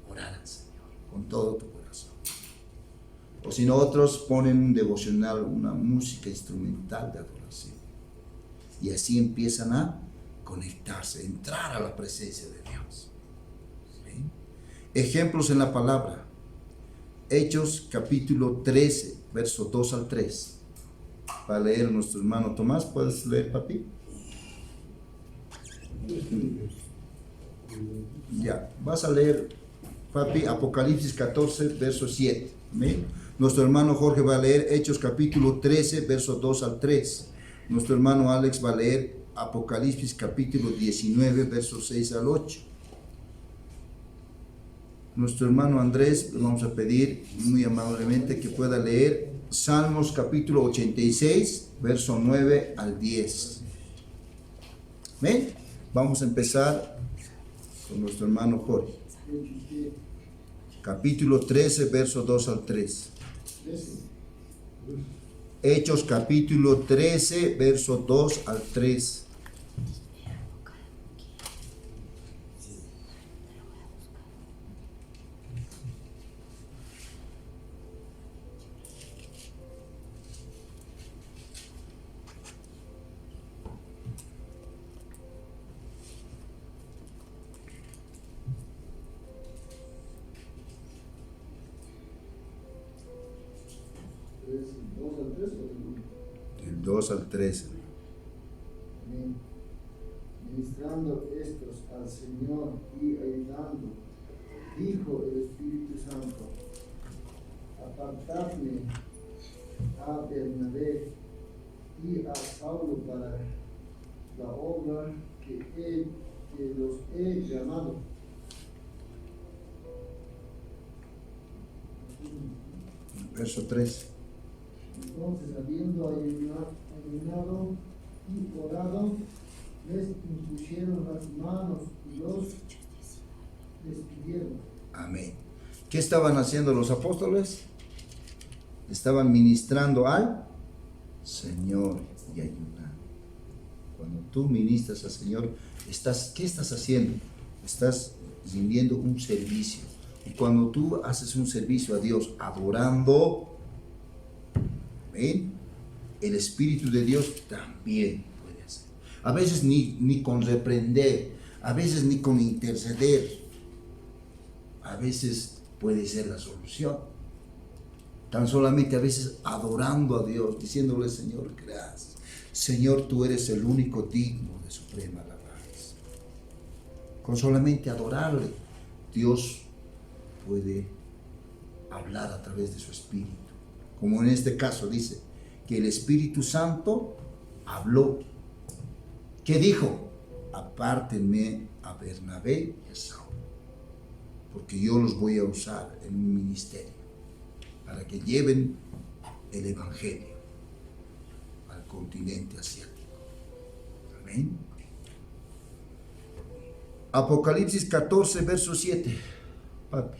Orar al Señor con todo tu corazón. O si no, otros ponen un devocional, una música instrumental de adoración. Y así empiezan a conectarse, entrar a la presencia de Dios. ¿Sí? Ejemplos en la palabra. Hechos capítulo 13, versos 2 al 3. Va a leer nuestro hermano Tomás. ¿Puedes leer, papi? Ya, vas a leer, papi, Apocalipsis 14, verso 7. ¿Amén? Nuestro hermano Jorge va a leer Hechos capítulo 13, versos 2 al 3. Nuestro hermano Alex va a leer Apocalipsis capítulo 19, versos 6 al 8. Nuestro hermano Andrés, le vamos a pedir muy amablemente que pueda leer Salmos capítulo 86, verso 9 al 10. ¿Ven? Vamos a empezar con nuestro hermano Jorge. Capítulo 13, verso 2 al 3. Hechos capítulo 13, verso 2 al 3. Del 2 al 13. hablando estos al Señor y ayudando, dijo el Espíritu Santo, apartadme a Bernabé y a Saulo para la obra que los he llamado. Verso 3. Entonces, habiendo ayunado y orado, les impusieron las manos y los despidieron. Amén. ¿Qué estaban haciendo los apóstoles? Estaban ministrando al Señor y ayunando. Cuando tú ministras al Señor, ¿qué estás haciendo? Estás rindiendo un servicio. Y cuando tú haces un servicio a Dios adorando, ¿ven? El Espíritu de Dios también puede hacer. A veces ni con reprender, a veces ni con interceder. A veces puede ser la solución. Tan solamente a veces adorando a Dios, diciéndole: Señor, gracias. Señor, tú eres el único digno de suprema alabanza. Con solamente adorarle, Dios puede hablar a través de su Espíritu. Como en este caso dice que el Espíritu Santo habló. ¿Qué dijo? Apártenme a Bernabé y a Saulo, porque yo los voy a usar en mi ministerio para que lleven el Evangelio al continente asiático. Amén. Apocalipsis 14, verso 7. Papi.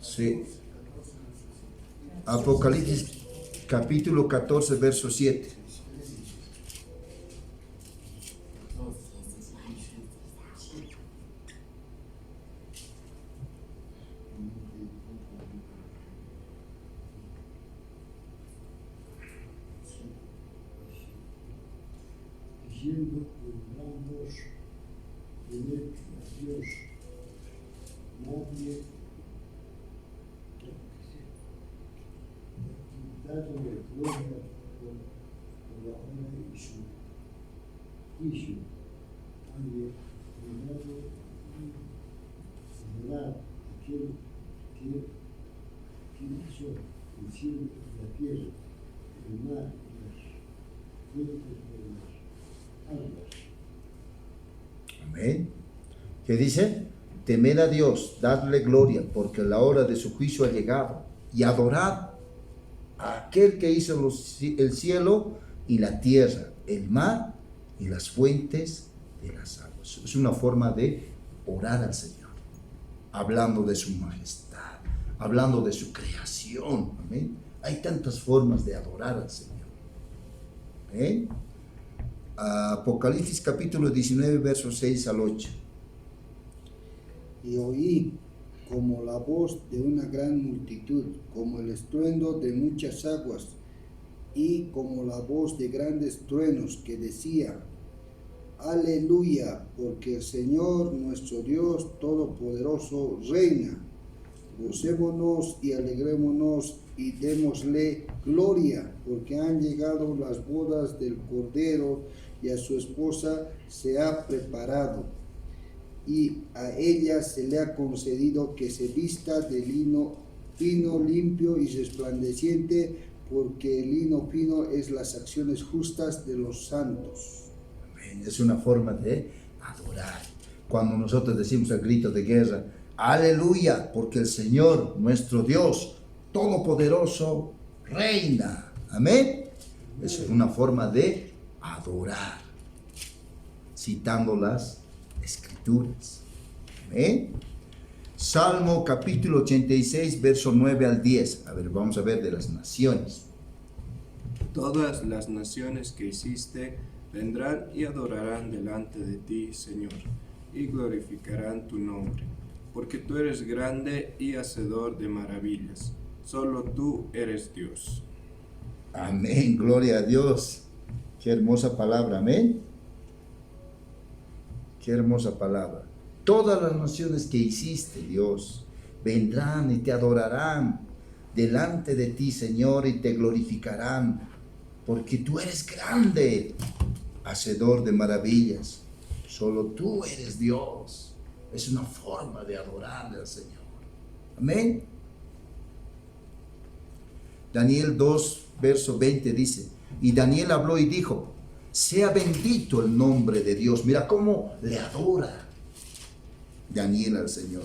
Sí. Apocalipsis capítulo 14, verso 7. Diciendo con gran voz, venid a Dios, nadie, dadle gloria por la honra y su juicio, nadie, venado y velar aquel que hizo el cielo y la tierra, el mar y las fuentes de las aguas. Amén. ¿Qué dice? Temed a Dios, dadle gloria, porque la hora de su juicio ha llegado, y adorad a aquel que hizo el cielo y la tierra, el mar y las fuentes de las aguas. Es una forma de orar al Señor, hablando de su majestad, hablando de su creación. Amén. Hay tantas formas de adorar al Señor. Amén. Apocalipsis capítulo 19, versos 6 al 8. Y oí como la voz de una gran multitud, como el estruendo de muchas aguas, y como la voz de grandes truenos que decía: Aleluya, porque el Señor nuestro Dios Todopoderoso reina. Gocémonos y alegrémonos y démosle gloria, porque han llegado las bodas del Cordero y a su esposa se ha preparado. Y a ella se le ha concedido que se vista de lino fino, limpio y resplandeciente, porque el lino fino es las acciones justas de los santos. Amén. Es una forma de adorar. Cuando nosotros decimos el grito de guerra: aleluya, porque el Señor, nuestro Dios Todopoderoso, reina. Amén. Esa es una forma de adorar, citando las Escrituras. Amén. Salmo capítulo 86, verso 9 al 10. A ver, vamos a ver de las naciones. Todas las naciones que hiciste vendrán y adorarán delante de ti, Señor, y glorificarán tu nombre, porque tú eres grande y hacedor de maravillas. Solo tú eres Dios. Amén, gloria a Dios. Qué hermosa palabra, amén. Qué hermosa palabra. Todas las naciones que hiciste, Dios, vendrán y te adorarán delante de ti, Señor, y te glorificarán, porque tú eres grande hacedor de maravillas. Solo tú eres Dios. Es una forma de adorarle al Señor. Amén. Daniel 2, verso 20 dice, y Daniel habló y dijo, sea bendito el nombre de Dios. Mira cómo le adora Daniel al Señor.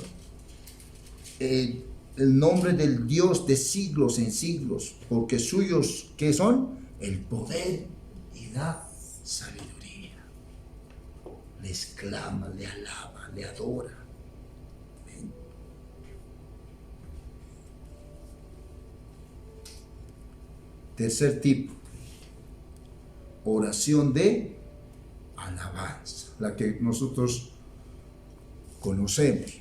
El nombre del Dios de siglos en siglos, porque suyos, ¿qué son? El poder y la sabiduría. Le exclama, le alaba, le adora. Amén. Tercer tipo, oración de alabanza, la que nosotros conocemos.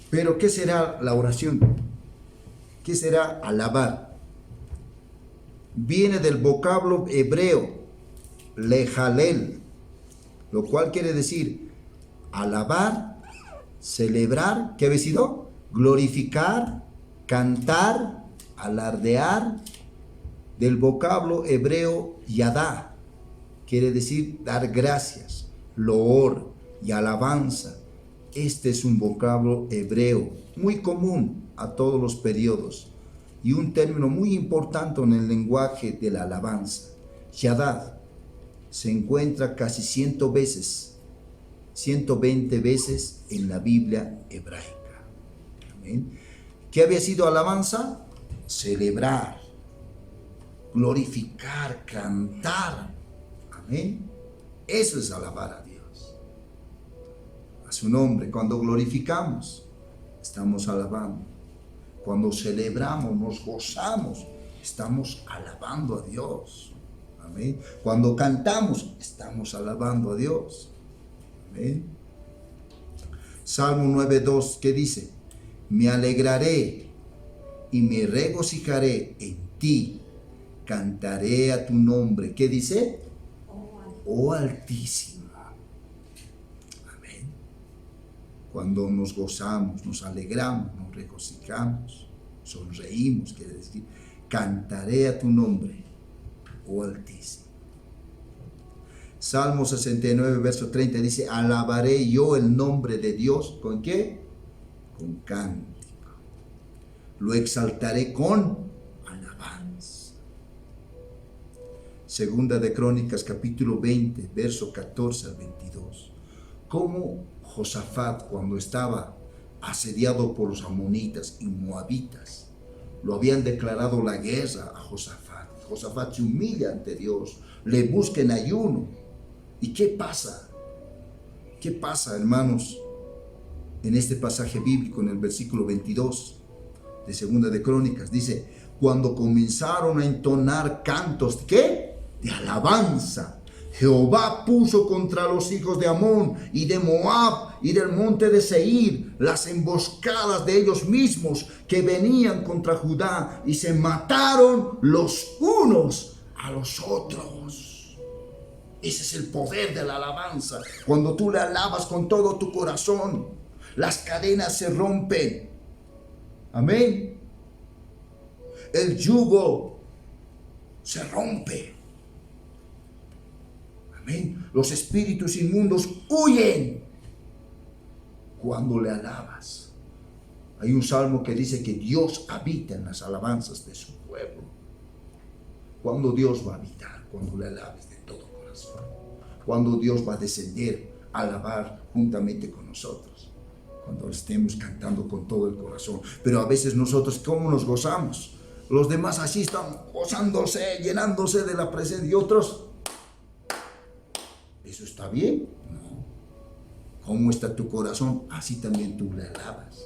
Pero ¿qué será la oración? ¿Qué será alabar? Viene del vocablo hebreo lejalel, lo cual quiere decir alabar, celebrar, ¿qué había sido? Glorificar, cantar, alardear, del vocablo hebreo yadá, quiere decir dar gracias, loor y alabanza. Este es un vocablo hebreo muy común a todos los periodos y un término muy importante en el lenguaje de la alabanza. Yadá se encuentra casi 120 veces en la Biblia hebraica. Amén. ¿Qué había sido alabanza? Celebrar, glorificar, cantar. Amén. Eso es alabar a Dios. A su nombre. Cuando glorificamos, estamos alabando. Cuando celebramos, nos gozamos, estamos alabando a Dios. Amén. Cuando cantamos, estamos alabando a Dios. Amén. Salmo 9:2, ¿qué dice? Me alegraré y me regocijaré en ti, cantaré a tu nombre. ¿Qué dice? Oh Altísimo. Amén. Cuando nos gozamos, nos alegramos, nos regocijamos, sonreímos, quiere decir, cantaré a tu nombre, oh Altísimo. Salmo 69, verso 30 dice, alabaré yo el nombre de Dios, ¿con qué? Con cántico. Lo exaltaré con alabanza. Segunda de Crónicas, capítulo 20, verso 14 al 22. Cómo Josafat, cuando estaba asediado por los amonitas y moabitas, lo habían declarado la guerra a Josafat. Josafat se humilla ante Dios, le busca en ayuno. ¿Y qué pasa? ¿Qué pasa, hermanos? En este pasaje bíblico, en el versículo 22 de Segunda de Crónicas, dice, cuando comenzaron a entonar cantos, ¿qué? De alabanza, Jehová puso contra los hijos de Amón y de Moab y del monte de Seir las emboscadas de ellos mismos que venían contra Judá y se mataron los unos a los otros. Ese es el poder de la alabanza. Cuando tú le alabas con todo tu corazón, las cadenas se rompen. Amén. El yugo se rompe. Amén. Los espíritus inmundos huyen cuando le alabas. Hay un salmo que dice que Dios habita en las alabanzas de su pueblo. Cuando Dios va a habitar, cuando le alabes de todo corazón. Cuando Dios va a descender a alabar juntamente con nosotros. Cuando estemos cantando con todo el corazón. Pero a veces nosotros, ¿cómo nos gozamos? Los demás así están gozándose, llenándose de la presencia, y otros, ¿eso está bien? No. ¿Cómo está tu corazón? Así también tú le alabas.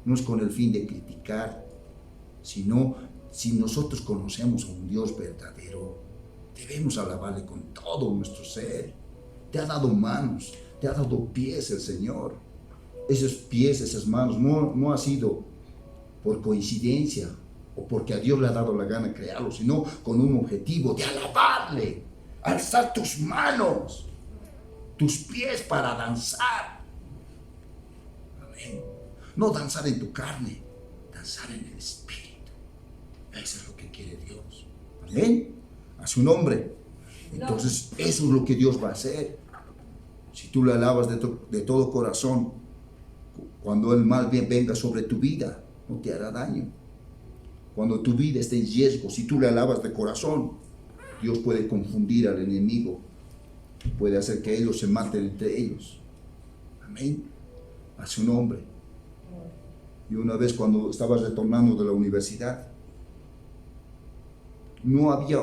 No es con el fin de criticar, sino si nosotros conocemos a un Dios verdadero, debemos alabarle con todo nuestro ser. Te ha dado manos, te ha dado pies el Señor. Esos pies, esas manos, no ha sido por coincidencia o porque a Dios le ha dado la gana crearlo, sino con un objetivo de alabarle, alzar tus manos, tus pies para danzar. Amén. No danzar en tu carne, danzar en el Espíritu. Eso es lo que quiere Dios. Amén. A su nombre. Entonces, eso es lo que Dios va a hacer. Si tú le alabas de todo corazón, cuando el mal bien venga sobre tu vida, no te hará daño. Cuando tu vida esté en riesgo, si tú le alabas de corazón, Dios puede confundir al enemigo, puede hacer que ellos se maten entre ellos. Amén. A su nombre. Y una vez cuando estaba retornando de la universidad, no había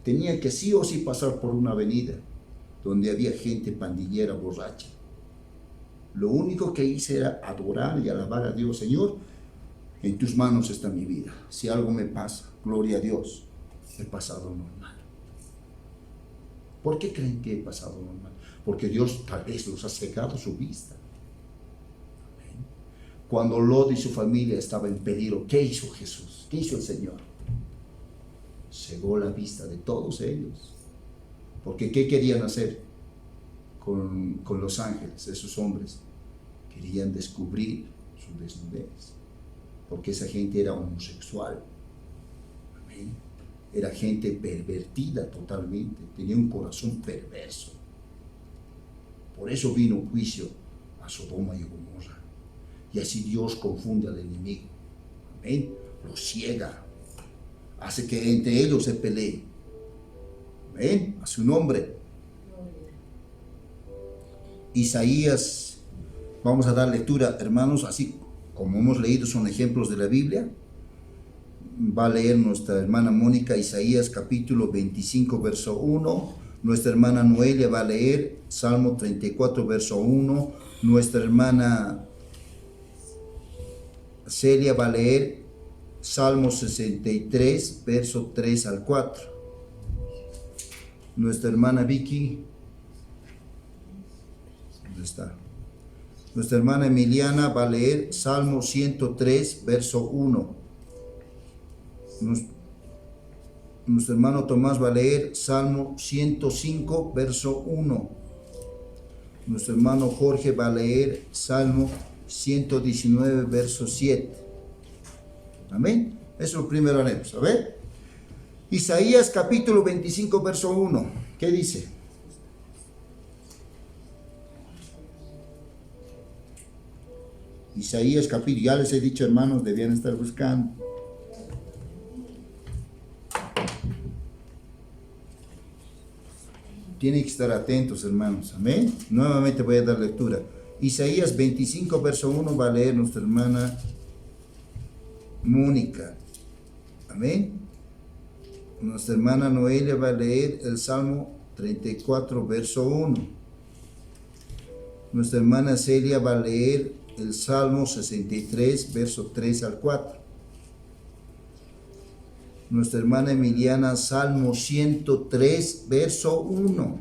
tenía que sí o sí pasar por una avenida donde había gente pandillera, borracha. Lo único que hice era adorar y alabar a Dios. Señor, en tus manos está mi vida. Si algo me pasa, gloria a Dios, he pasado normal. ¿Por qué creen que he pasado normal? Porque Dios tal vez los ha cegado su vista. Amén. Cuando Lot y su familia estaban en peligro, ¿qué hizo Jesús? ¿Qué hizo el Señor? Cegó la vista de todos ellos. Porque ¿qué querían hacer con los ángeles, esos hombres? Querían descubrir su desnudez. Porque esa gente era homosexual. Amén. Era gente pervertida totalmente. Tenía un corazón perverso. Por eso vino un juicio a Sodoma y Gomorra. Y así Dios confunde al enemigo. Amén. Lo ciega. Hace que entre ellos se peleen. Amén. A su nombre. Isaías, vamos a dar lectura, hermanos, así como hemos leído, son ejemplos de la Biblia. Va a leer nuestra hermana Mónica Isaías capítulo 25 verso 1. Nuestra hermana Noelia va a leer Salmo 34 verso 1. Nuestra hermana Celia va a leer Salmo 63 verso 3 al 4. Nuestra hermana Vicky, ¿dónde está? Nuestra hermana Emiliana va a leer Salmo 103 verso 1. Nuestro hermano Tomás va a leer Salmo 105 verso 1. Nuestro hermano Jorge va a leer Salmo 119 verso 7. Amén. Eso es lo primero haremos. A ver. Isaías capítulo 25 verso 1. ¿Qué dice? Isaías capítulo, ya les he dicho, hermanos, debían estar buscando. Tienen que estar atentos, hermanos. Amén. Nuevamente voy a dar lectura. Isaías 25 verso 1 va a leer nuestra hermana Mónica. Amén. Nuestra hermana Noelia va a leer el Salmo 34 verso 1. Nuestra hermana Celia va a leer el Salmo 63 verso 3 al 4. Nuestra hermana Emiliana Salmo 103 verso 1.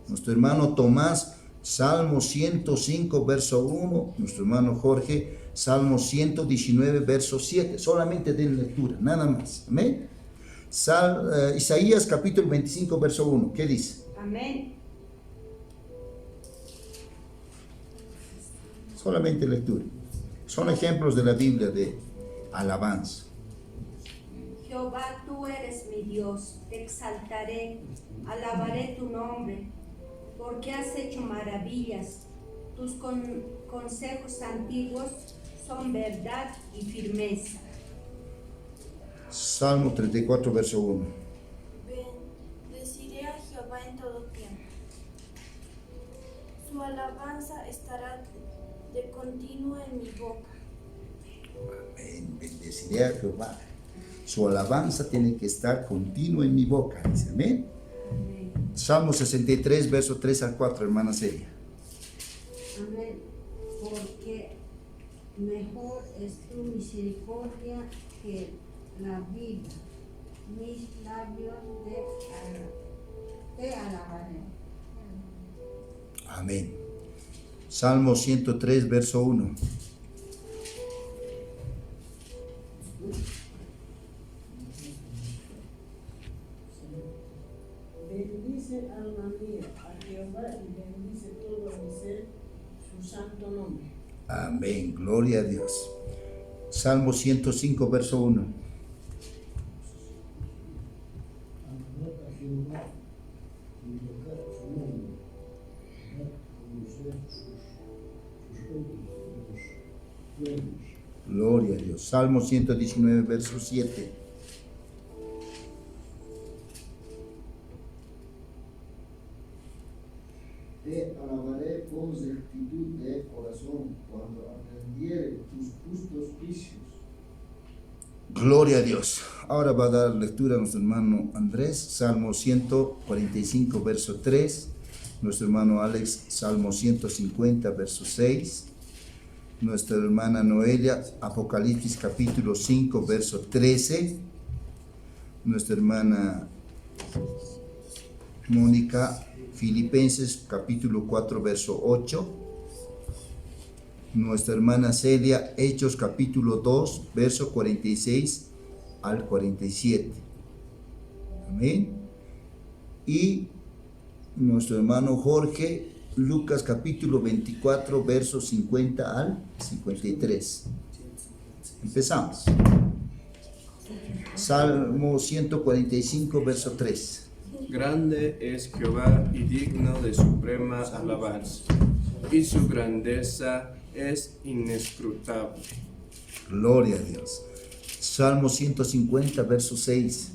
Nuestro hermano Tomás Salmo 105 verso 1. Nuestro hermano Jorge Salmo 119 verso 7. Solamente den lectura, nada más. Amén. Isaías capítulo 25 verso 1. ¿Qué dice? Amén. Solamente lectura. Son ejemplos de la Biblia de alabanza. Jehová, tú eres mi Dios, te exaltaré, alabaré tu nombre, porque has hecho maravillas. Tus consejos antiguos son verdad y firmeza. Salmo 34 verso 1. Bendeciré a Jehová en todo tiempo. Su alabanza estará de continuo en mi boca. Amén. Bendeciré a Jehová. Su alabanza tiene que estar continua en mi boca. Dice, amén. Amén. Salmo 63 verso 3 al 4, hermana Celia. Amén. Porque mejor es tu misericordia que la vida. Mis labios te alabaré. Amén. Salmo 103 verso 1. Bendice, alma mía, a Jehová, y bendice todo mi ser su santo nombre. Amén. Gloria a Dios. Salmo 105 verso 1. Alabad a Jehová, invocar su nombre, dar a conocer sus obras, sus sueños. Gloria a Dios. Salmo 119, verso 7. Te alabaré con rectitud de corazón cuando aprendiere tus justos juicios. Gloria a Dios. Ahora va a dar lectura a nuestro hermano Andrés, Salmo 145, verso 3. Nuestro hermano Alex, Salmo 150, verso 6. Nuestra hermana Noelia, Apocalipsis capítulo 5, verso 13. Nuestra hermana Mónica, Filipenses capítulo 4, verso 8. Nuestra hermana Celia, Hechos capítulo 2, verso 46 al 47. Amén. Y nuestro hermano Jorge, Lucas capítulo 24, verso 50 al 53. Empezamos. Salmo 145, verso 3. Grande es Jehová y digno de suprema alabanza, y su grandeza es inescrutable. Gloria a Dios. Salmo 150, verso 6.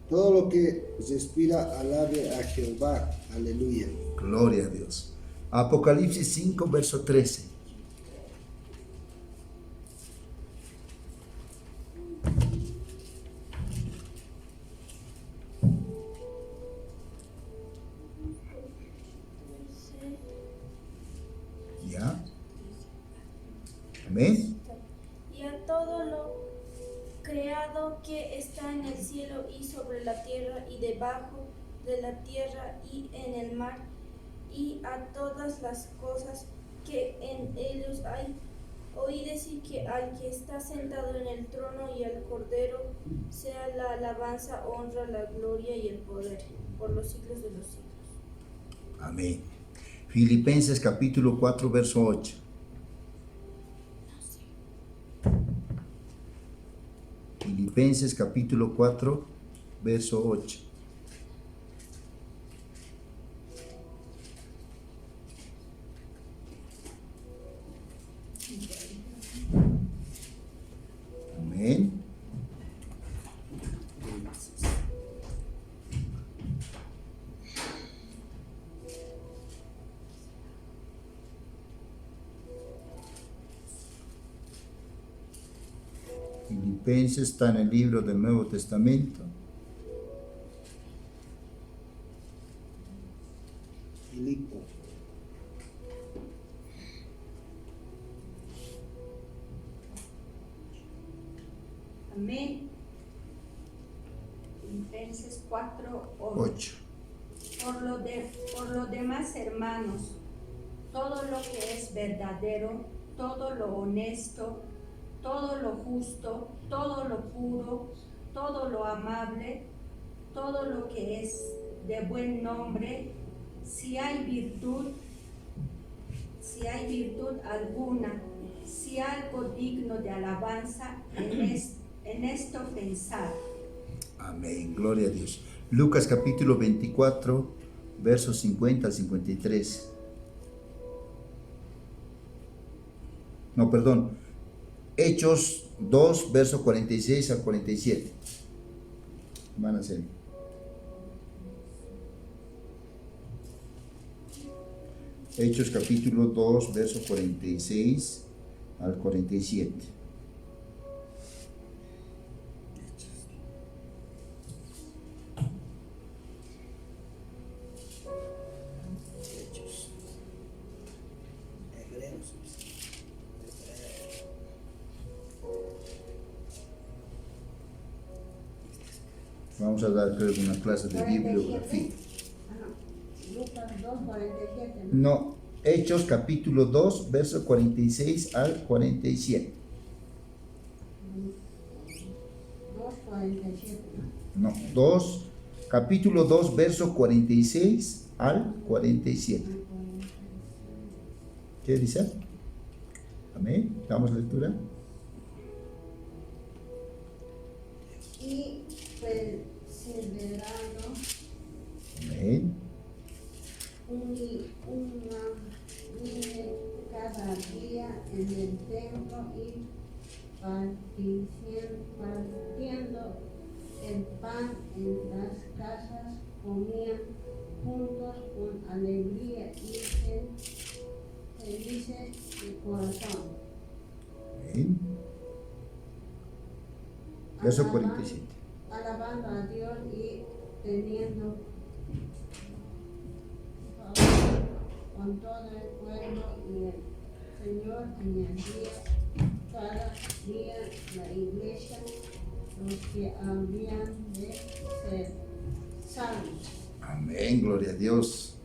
Todo lo que respira alabe a Jehová. Aleluya. Gloria a Dios. Apocalipsis 5, verso 13. ¿Ya? Amén. Y a todo lo creado que está en el cielo y sobre la tierra y debajo de la tierra y en el mar, y a todas las cosas que en ellos hay, oí decir que al que está sentado en el trono y al Cordero sea la alabanza, honra, la gloria y el poder por los siglos de los siglos. Amén. Filipenses capítulo 4, verso 8. Filipenses capítulo 4, verso 8. Amén. Filipenses está en el libro del Nuevo Testamento. Filipo. Amén. Filipenses 4, 8. Por lo demás, hermanos, todo lo que es verdadero, todo lo honesto, todo lo justo, todo lo puro, todo lo amable, todo lo que es de buen nombre, si hay virtud alguna, si algo digno de alabanza, en esto pensar. Amén. Gloria a Dios. Lucas capítulo 24, versos 50 al 53. No, perdón. Hechos 2, verso 46 al 47. Van a ser. Hechos capítulo 2, verso 46 al 47. Vamos a dar, creo, una clase de bibliografía. Lucas 2, 47. No, Hechos capítulo 2, verso 46 al 47. 2, 47. No, capítulo 2, verso 46 al 47. ¿Qué dice? Amén. Damos lectura. Y perseverando Amén. unánime cada día en el templo y partiendo el pan en las casas, comían juntos con alegría y felices de corazón. Amén. Verso 47. Alabando a Dios y teniendo favor con todo el pueblo, y el Señor añadía cada día la iglesia los que habían de ser salvos. Amén, gloria a Dios.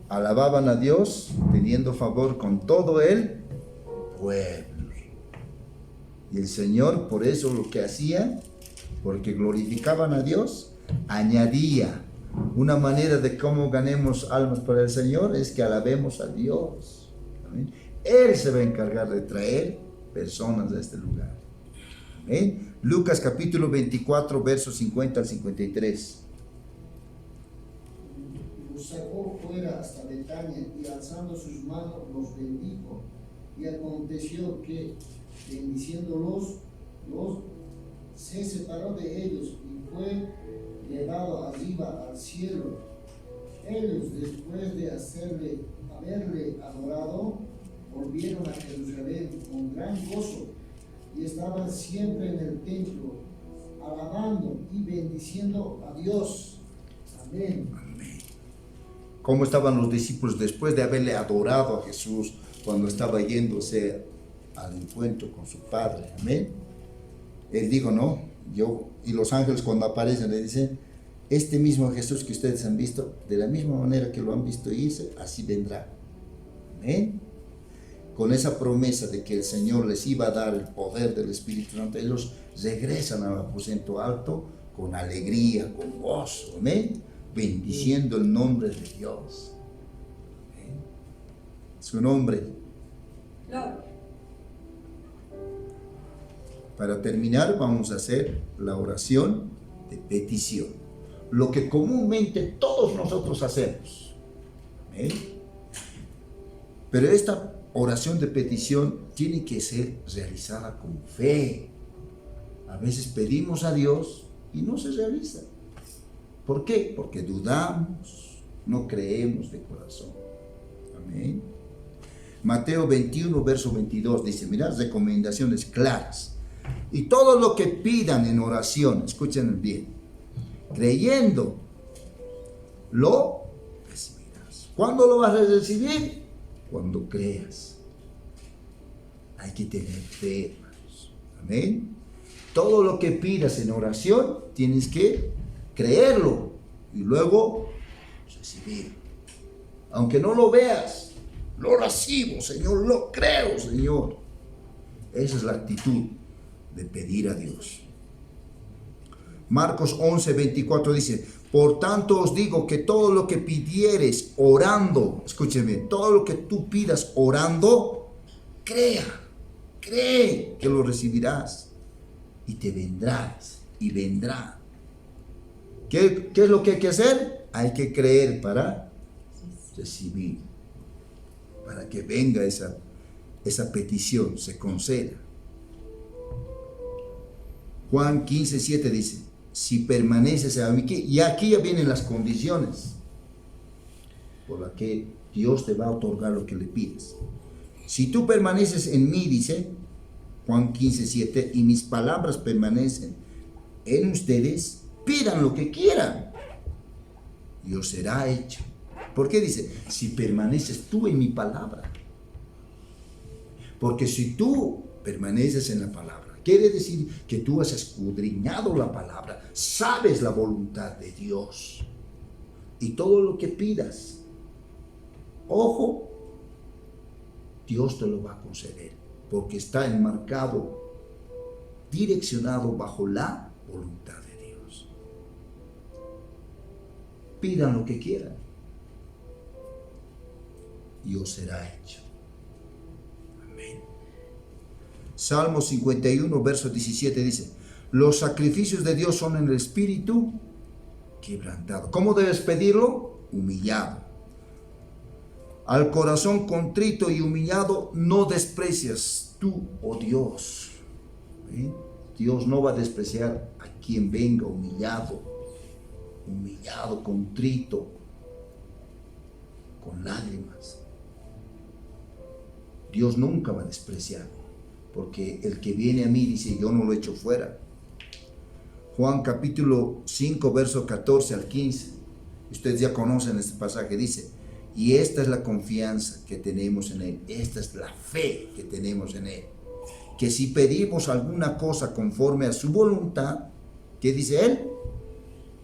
Alababan a Dios teniendo favor con todo el pueblo. Y el Señor, por eso lo que hacía, porque glorificaban a Dios, añadía una manera de cómo ganemos almas para el Señor, es que alabemos a Dios. Amén. Él se va a encargar de traer personas a este lugar. Amén. Lucas capítulo 24, versos 50 al 53. Los sacó fuera hasta Betania y alzando sus manos los bendijo. Y aconteció que, bendiciéndolos, se separó de ellos y fue llevado arriba al cielo. Ellos, después de haberle adorado, volvieron a Jerusalén con gran gozo y estaban siempre en el templo, alabando y bendiciendo a Dios. Amén. ¿Cómo estaban los discípulos después de haberle adorado a Jesús cuando estaba yéndose al encuentro con su Padre? Amén. Él dijo, no, y los ángeles cuando aparecen le dicen, este mismo Jesús que ustedes han visto, de la misma manera que lo han visto irse, así vendrá. Amén. Con esa promesa de que el Señor les iba a dar el poder del Espíritu Santo, ellos regresan al aposento alto con alegría, con gozo. Amén. Bendiciendo el nombre de Dios. Amén. Su nombre. Gloria. Para terminar, vamos a hacer la oración de petición. Lo que comúnmente todos nosotros hacemos. ¿Amén? Pero esta oración de petición tiene que ser realizada con fe. A veces pedimos a Dios y no se realiza. ¿Por qué? Porque dudamos, no creemos de corazón. Amén. Mateo 21, verso 22 dice, mirad, recomendaciones claras. Y todo lo que pidan en oración, escuchen bien, creyendo, lo recibirás. ¿Cuándo lo vas a recibir? Cuando creas. Hay que tener fe, hermanos. Amén. Todo lo que pidas en oración, tienes que creerlo y luego recibir. Aunque no lo veas, lo recibo, Señor, lo creo, Señor. Esa es la actitud de pedir a Dios. Marcos 11, 24 dice, por tanto os digo que todo lo que pidieres orando, escúcheme, todo lo que tú pidas orando, cree que lo recibirás y te vendrás y vendrá. ¿Qué es lo que hay que hacer? Hay que creer para recibir, para que venga esa petición, se conceda. Juan 15, 7 dice, si permaneces en mí, y aquí ya vienen las condiciones por las que Dios te va a otorgar lo que le pides. Si tú permaneces en mí, dice Juan 15, 7, y mis palabras permanecen en ustedes, pidan lo que quieran y os será hecho. ¿Por qué dice? Si permaneces tú en mi palabra. Porque si tú permaneces en la palabra, quiere decir que tú has escudriñado la palabra, sabes la voluntad de Dios. Y todo lo que pidas, ojo, Dios te lo va a conceder, porque está enmarcado, direccionado bajo la voluntad de Dios. Pidan lo que quieran y os será hecho. Amén. Salmo 51, verso 17 dice, Los sacrificios de Dios son en el espíritu quebrantado. ¿Cómo debes pedirlo? Humillado. Al corazón contrito y humillado no desprecias tú, oh Dios. ¿Eh? Dios no va a despreciar a quien venga humillado, contrito, con lágrimas. Dios nunca va a despreciar, porque el que viene a mí dice, yo no lo echo fuera. Juan capítulo 5, verso 14 al 15. Ustedes ya conocen este pasaje, dice, y esta es la confianza que tenemos en Él, esta es la fe que tenemos en Él, que si pedimos alguna cosa conforme a su voluntad, ¿qué dice Él?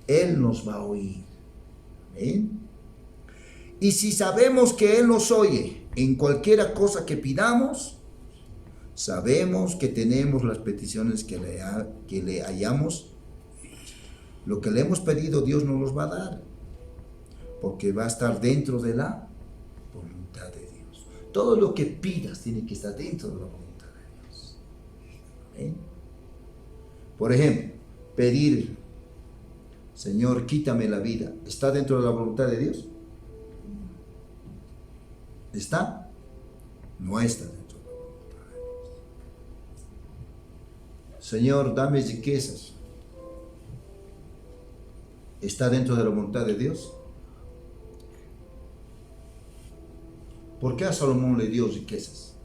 Él nos va a oír. ¿Amén? Y si sabemos que Él nos oye en cualquiera cosa que pidamos, sabemos que tenemos las peticiones que le hayamos. Lo que le hemos pedido, Dios nos los va a dar, porque va a estar dentro de la voluntad de Dios. Todo lo que pidas tiene que estar dentro de la voluntad de Dios. ¿Amén? Por ejemplo, pedir, Señor, quítame la vida, ¿está dentro de la voluntad de Dios? ¿Está? No está dentro de la voluntad de Dios. Señor, dame riquezas, ¿está dentro de la voluntad de Dios? ¿Por qué a Salomón le dio riquezas?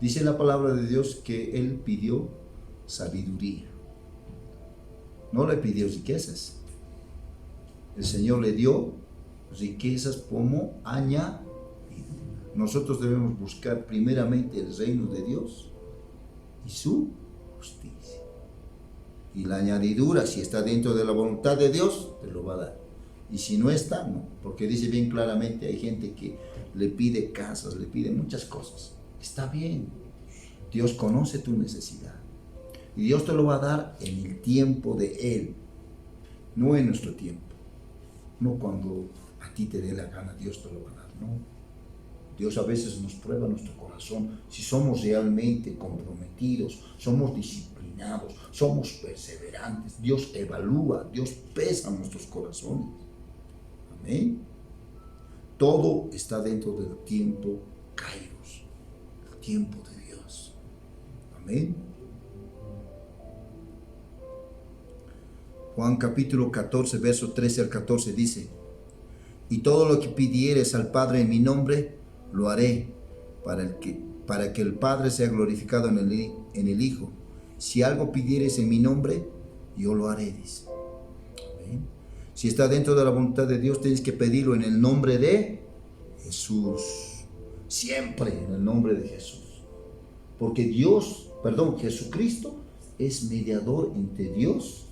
Dice la palabra de Dios que él pidió sabiduría. No le pidió riquezas. El Señor le dio riquezas como añadido. Nosotros debemos buscar primeramente el reino de Dios y su justicia. Y la añadidura, si está dentro de la voluntad de Dios, te lo va a dar. Y si no está, no. Porque dice bien claramente, hay gente que le pide casas, le pide muchas cosas. Está bien. Dios conoce tu necesidad. Y Dios te lo va a dar en el tiempo de Él, no en nuestro tiempo. No cuando a ti te dé la gana, Dios te lo va a dar, no. Dios a veces nos prueba nuestro corazón, si somos realmente comprometidos, somos disciplinados, somos perseverantes. Dios evalúa, Dios pesa nuestros corazones. Amén. Todo está dentro del tiempo Kairos, el tiempo de Dios. Amén. Juan capítulo 14, verso 13 al 14 dice, y todo lo que pidieres al Padre en mi nombre, lo haré, para que el Padre sea glorificado en el Hijo. Si algo pidieres en mi nombre, yo lo haré, dice. ¿Amén? Si está dentro de la voluntad de Dios, tienes que pedirlo en el nombre de Jesús. Siempre en el nombre de Jesús. Porque Jesucristo es mediador entre Dios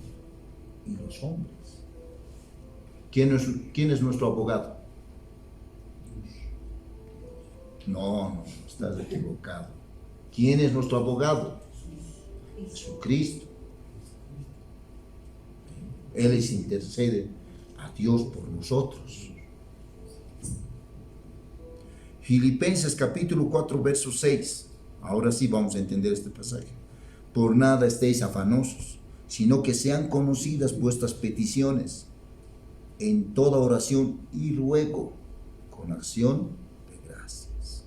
y los hombres. ¿Quién es nuestro abogado? No, estás equivocado. ¿Quién es nuestro abogado? Jesucristo. Él intercede a Dios por nosotros. Filipenses capítulo 4, verso 6. Ahora sí vamos a entender este pasaje. Por nada estéis afanosos, sino que sean conocidas vuestras peticiones en toda oración y ruego con acción de gracias.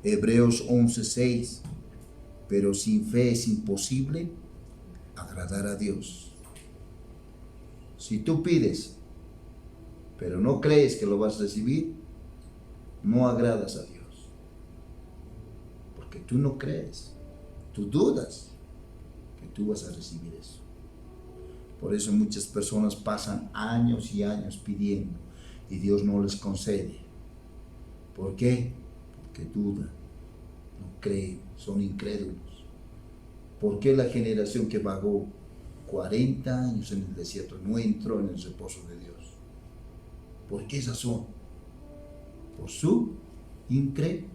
Hebreos 11:6. Pero sin fe es imposible agradar a Dios. Si tú pides, pero no crees que lo vas a recibir, no agradas a Dios. Porque tú no crees, tú dudas que tú vas a recibir eso. Por eso muchas personas pasan años y años pidiendo y Dios no les concede. ¿Por qué? Porque dudan, no creen, son incrédulos. ¿Por qué la generación que vagó 40 años en el desierto no entró en el reposo de Dios? ¿Por qué razón? Por su incredulidad.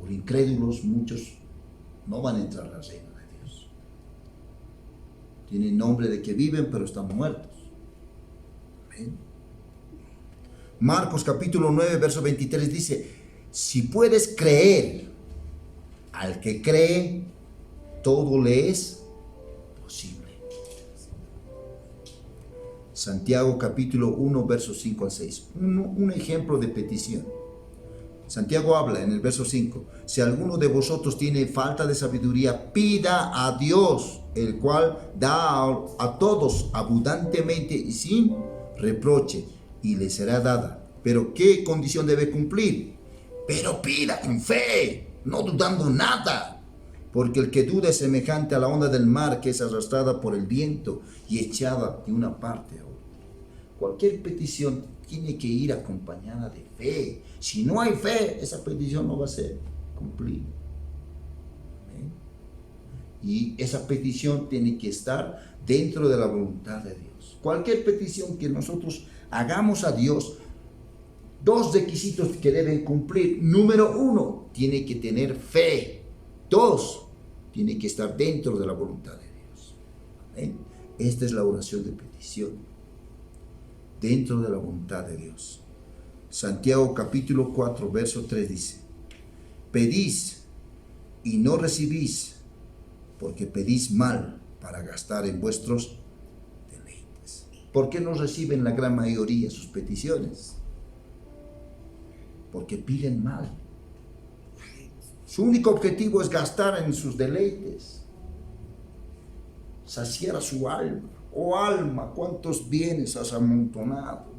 Por incrédulos muchos no van a entrar al reino de Dios. Tienen nombre de que viven, pero están muertos. ¿Amén? Marcos capítulo 9, verso 23 dice, si puedes creer, al que cree, todo le es posible. Santiago capítulo 1, versos 5 al 6. Un ejemplo de petición. Santiago habla en el verso 5. Si alguno de vosotros tiene falta de sabiduría, pida a Dios, el cual da a todos abundantemente y sin reproche, y le será dada. Pero ¿qué condición debe cumplir? Pero pida con fe, no dudando nada. Porque el que duda es semejante a la onda del mar que es arrastrada por el viento y echada de una parte a otra. Cualquier petición tiene que ir acompañada de fe. Si no hay fe, esa petición no va a ser cumplida. ¿Amén? Y esa petición tiene que estar dentro de la voluntad de Dios. Cualquier petición que nosotros hagamos a Dios, dos requisitos que deben cumplir. Número 1, tiene que tener fe. 2, tiene que estar dentro de la voluntad de Dios. ¿Amén? Esta es la oración de petición. Dentro de la voluntad de Dios. Santiago capítulo 4, verso 3 dice, pedís y no recibís, porque pedís mal para gastar en vuestros deleites. ¿Por qué no reciben la gran mayoría sus peticiones? Porque piden mal. Su único objetivo es gastar en sus deleites, saciar a su alma. Oh alma, cuántos bienes has amontonado.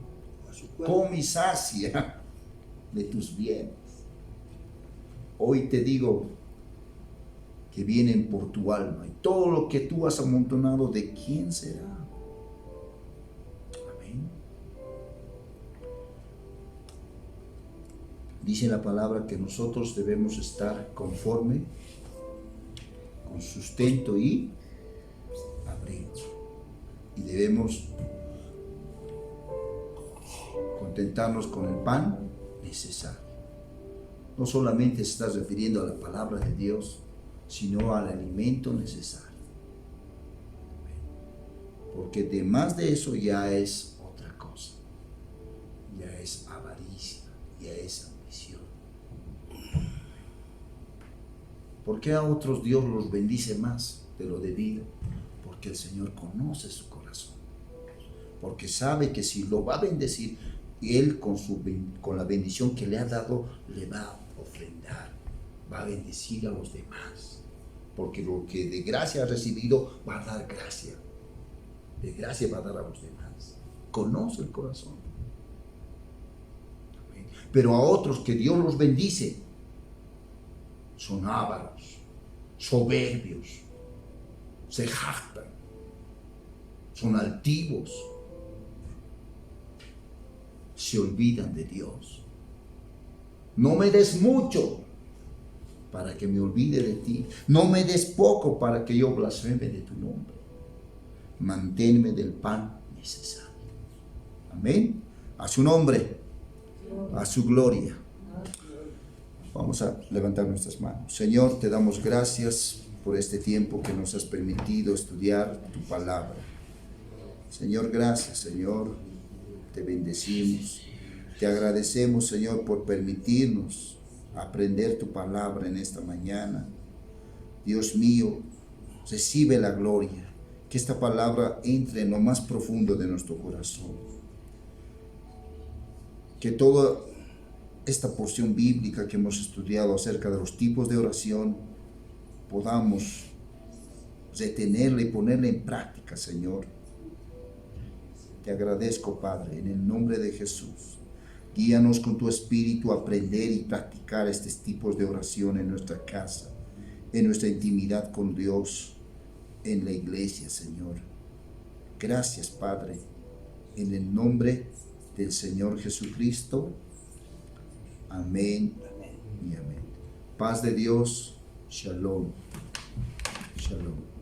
Come y sacia de tus bienes. Hoy te digo que vienen por tu alma, y todo lo que tú has amontonado, ¿de quién será? Amén. Dice la palabra que nosotros debemos estar conforme con sustento y abrigo. Y debemos contentarnos con el pan necesario. No solamente se está refiriendo a la palabra de Dios, sino al alimento necesario. Porque además de eso ya es otra cosa. Ya es avaricia, ya es ambición. ¿Por qué a otros Dios los bendice más de lo debido? Porque el Señor conoce su corazón. Porque sabe que si lo va a bendecir, Él con la bendición que le ha dado, le va a ofrendar, va a bendecir a los demás. Porque lo que de gracia ha recibido, va a dar gracia. De gracia va a dar a los demás. Conoce el corazón. Amén. Pero a otros que Dios los bendice, son ávaros, soberbios, se jactan, son altivos, se olvidan de Dios. No me des mucho para que me olvide de ti. No me des poco para que yo blasfeme de tu nombre. Manténme del pan necesario. Amén. A su nombre, a su gloria. Vamos a levantar nuestras manos. Señor, te damos gracias por este tiempo que nos has permitido estudiar tu palabra. Señor, gracias, Señor. Te bendecimos, te agradecemos, Señor, por permitirnos aprender tu palabra en esta mañana. Dios mío, recibe la gloria, que esta palabra entre en lo más profundo de nuestro corazón. Que toda esta porción bíblica que hemos estudiado acerca de los tipos de oración, podamos retenerla y ponerla en práctica, Señor. Te agradezco, Padre, en el nombre de Jesús. Guíanos con tu espíritu a aprender y practicar estos tipos de oración en nuestra casa, en nuestra intimidad con Dios, en la iglesia, Señor. Gracias, Padre, en el nombre del Señor Jesucristo. Amén y amén. Paz de Dios. Shalom. Shalom.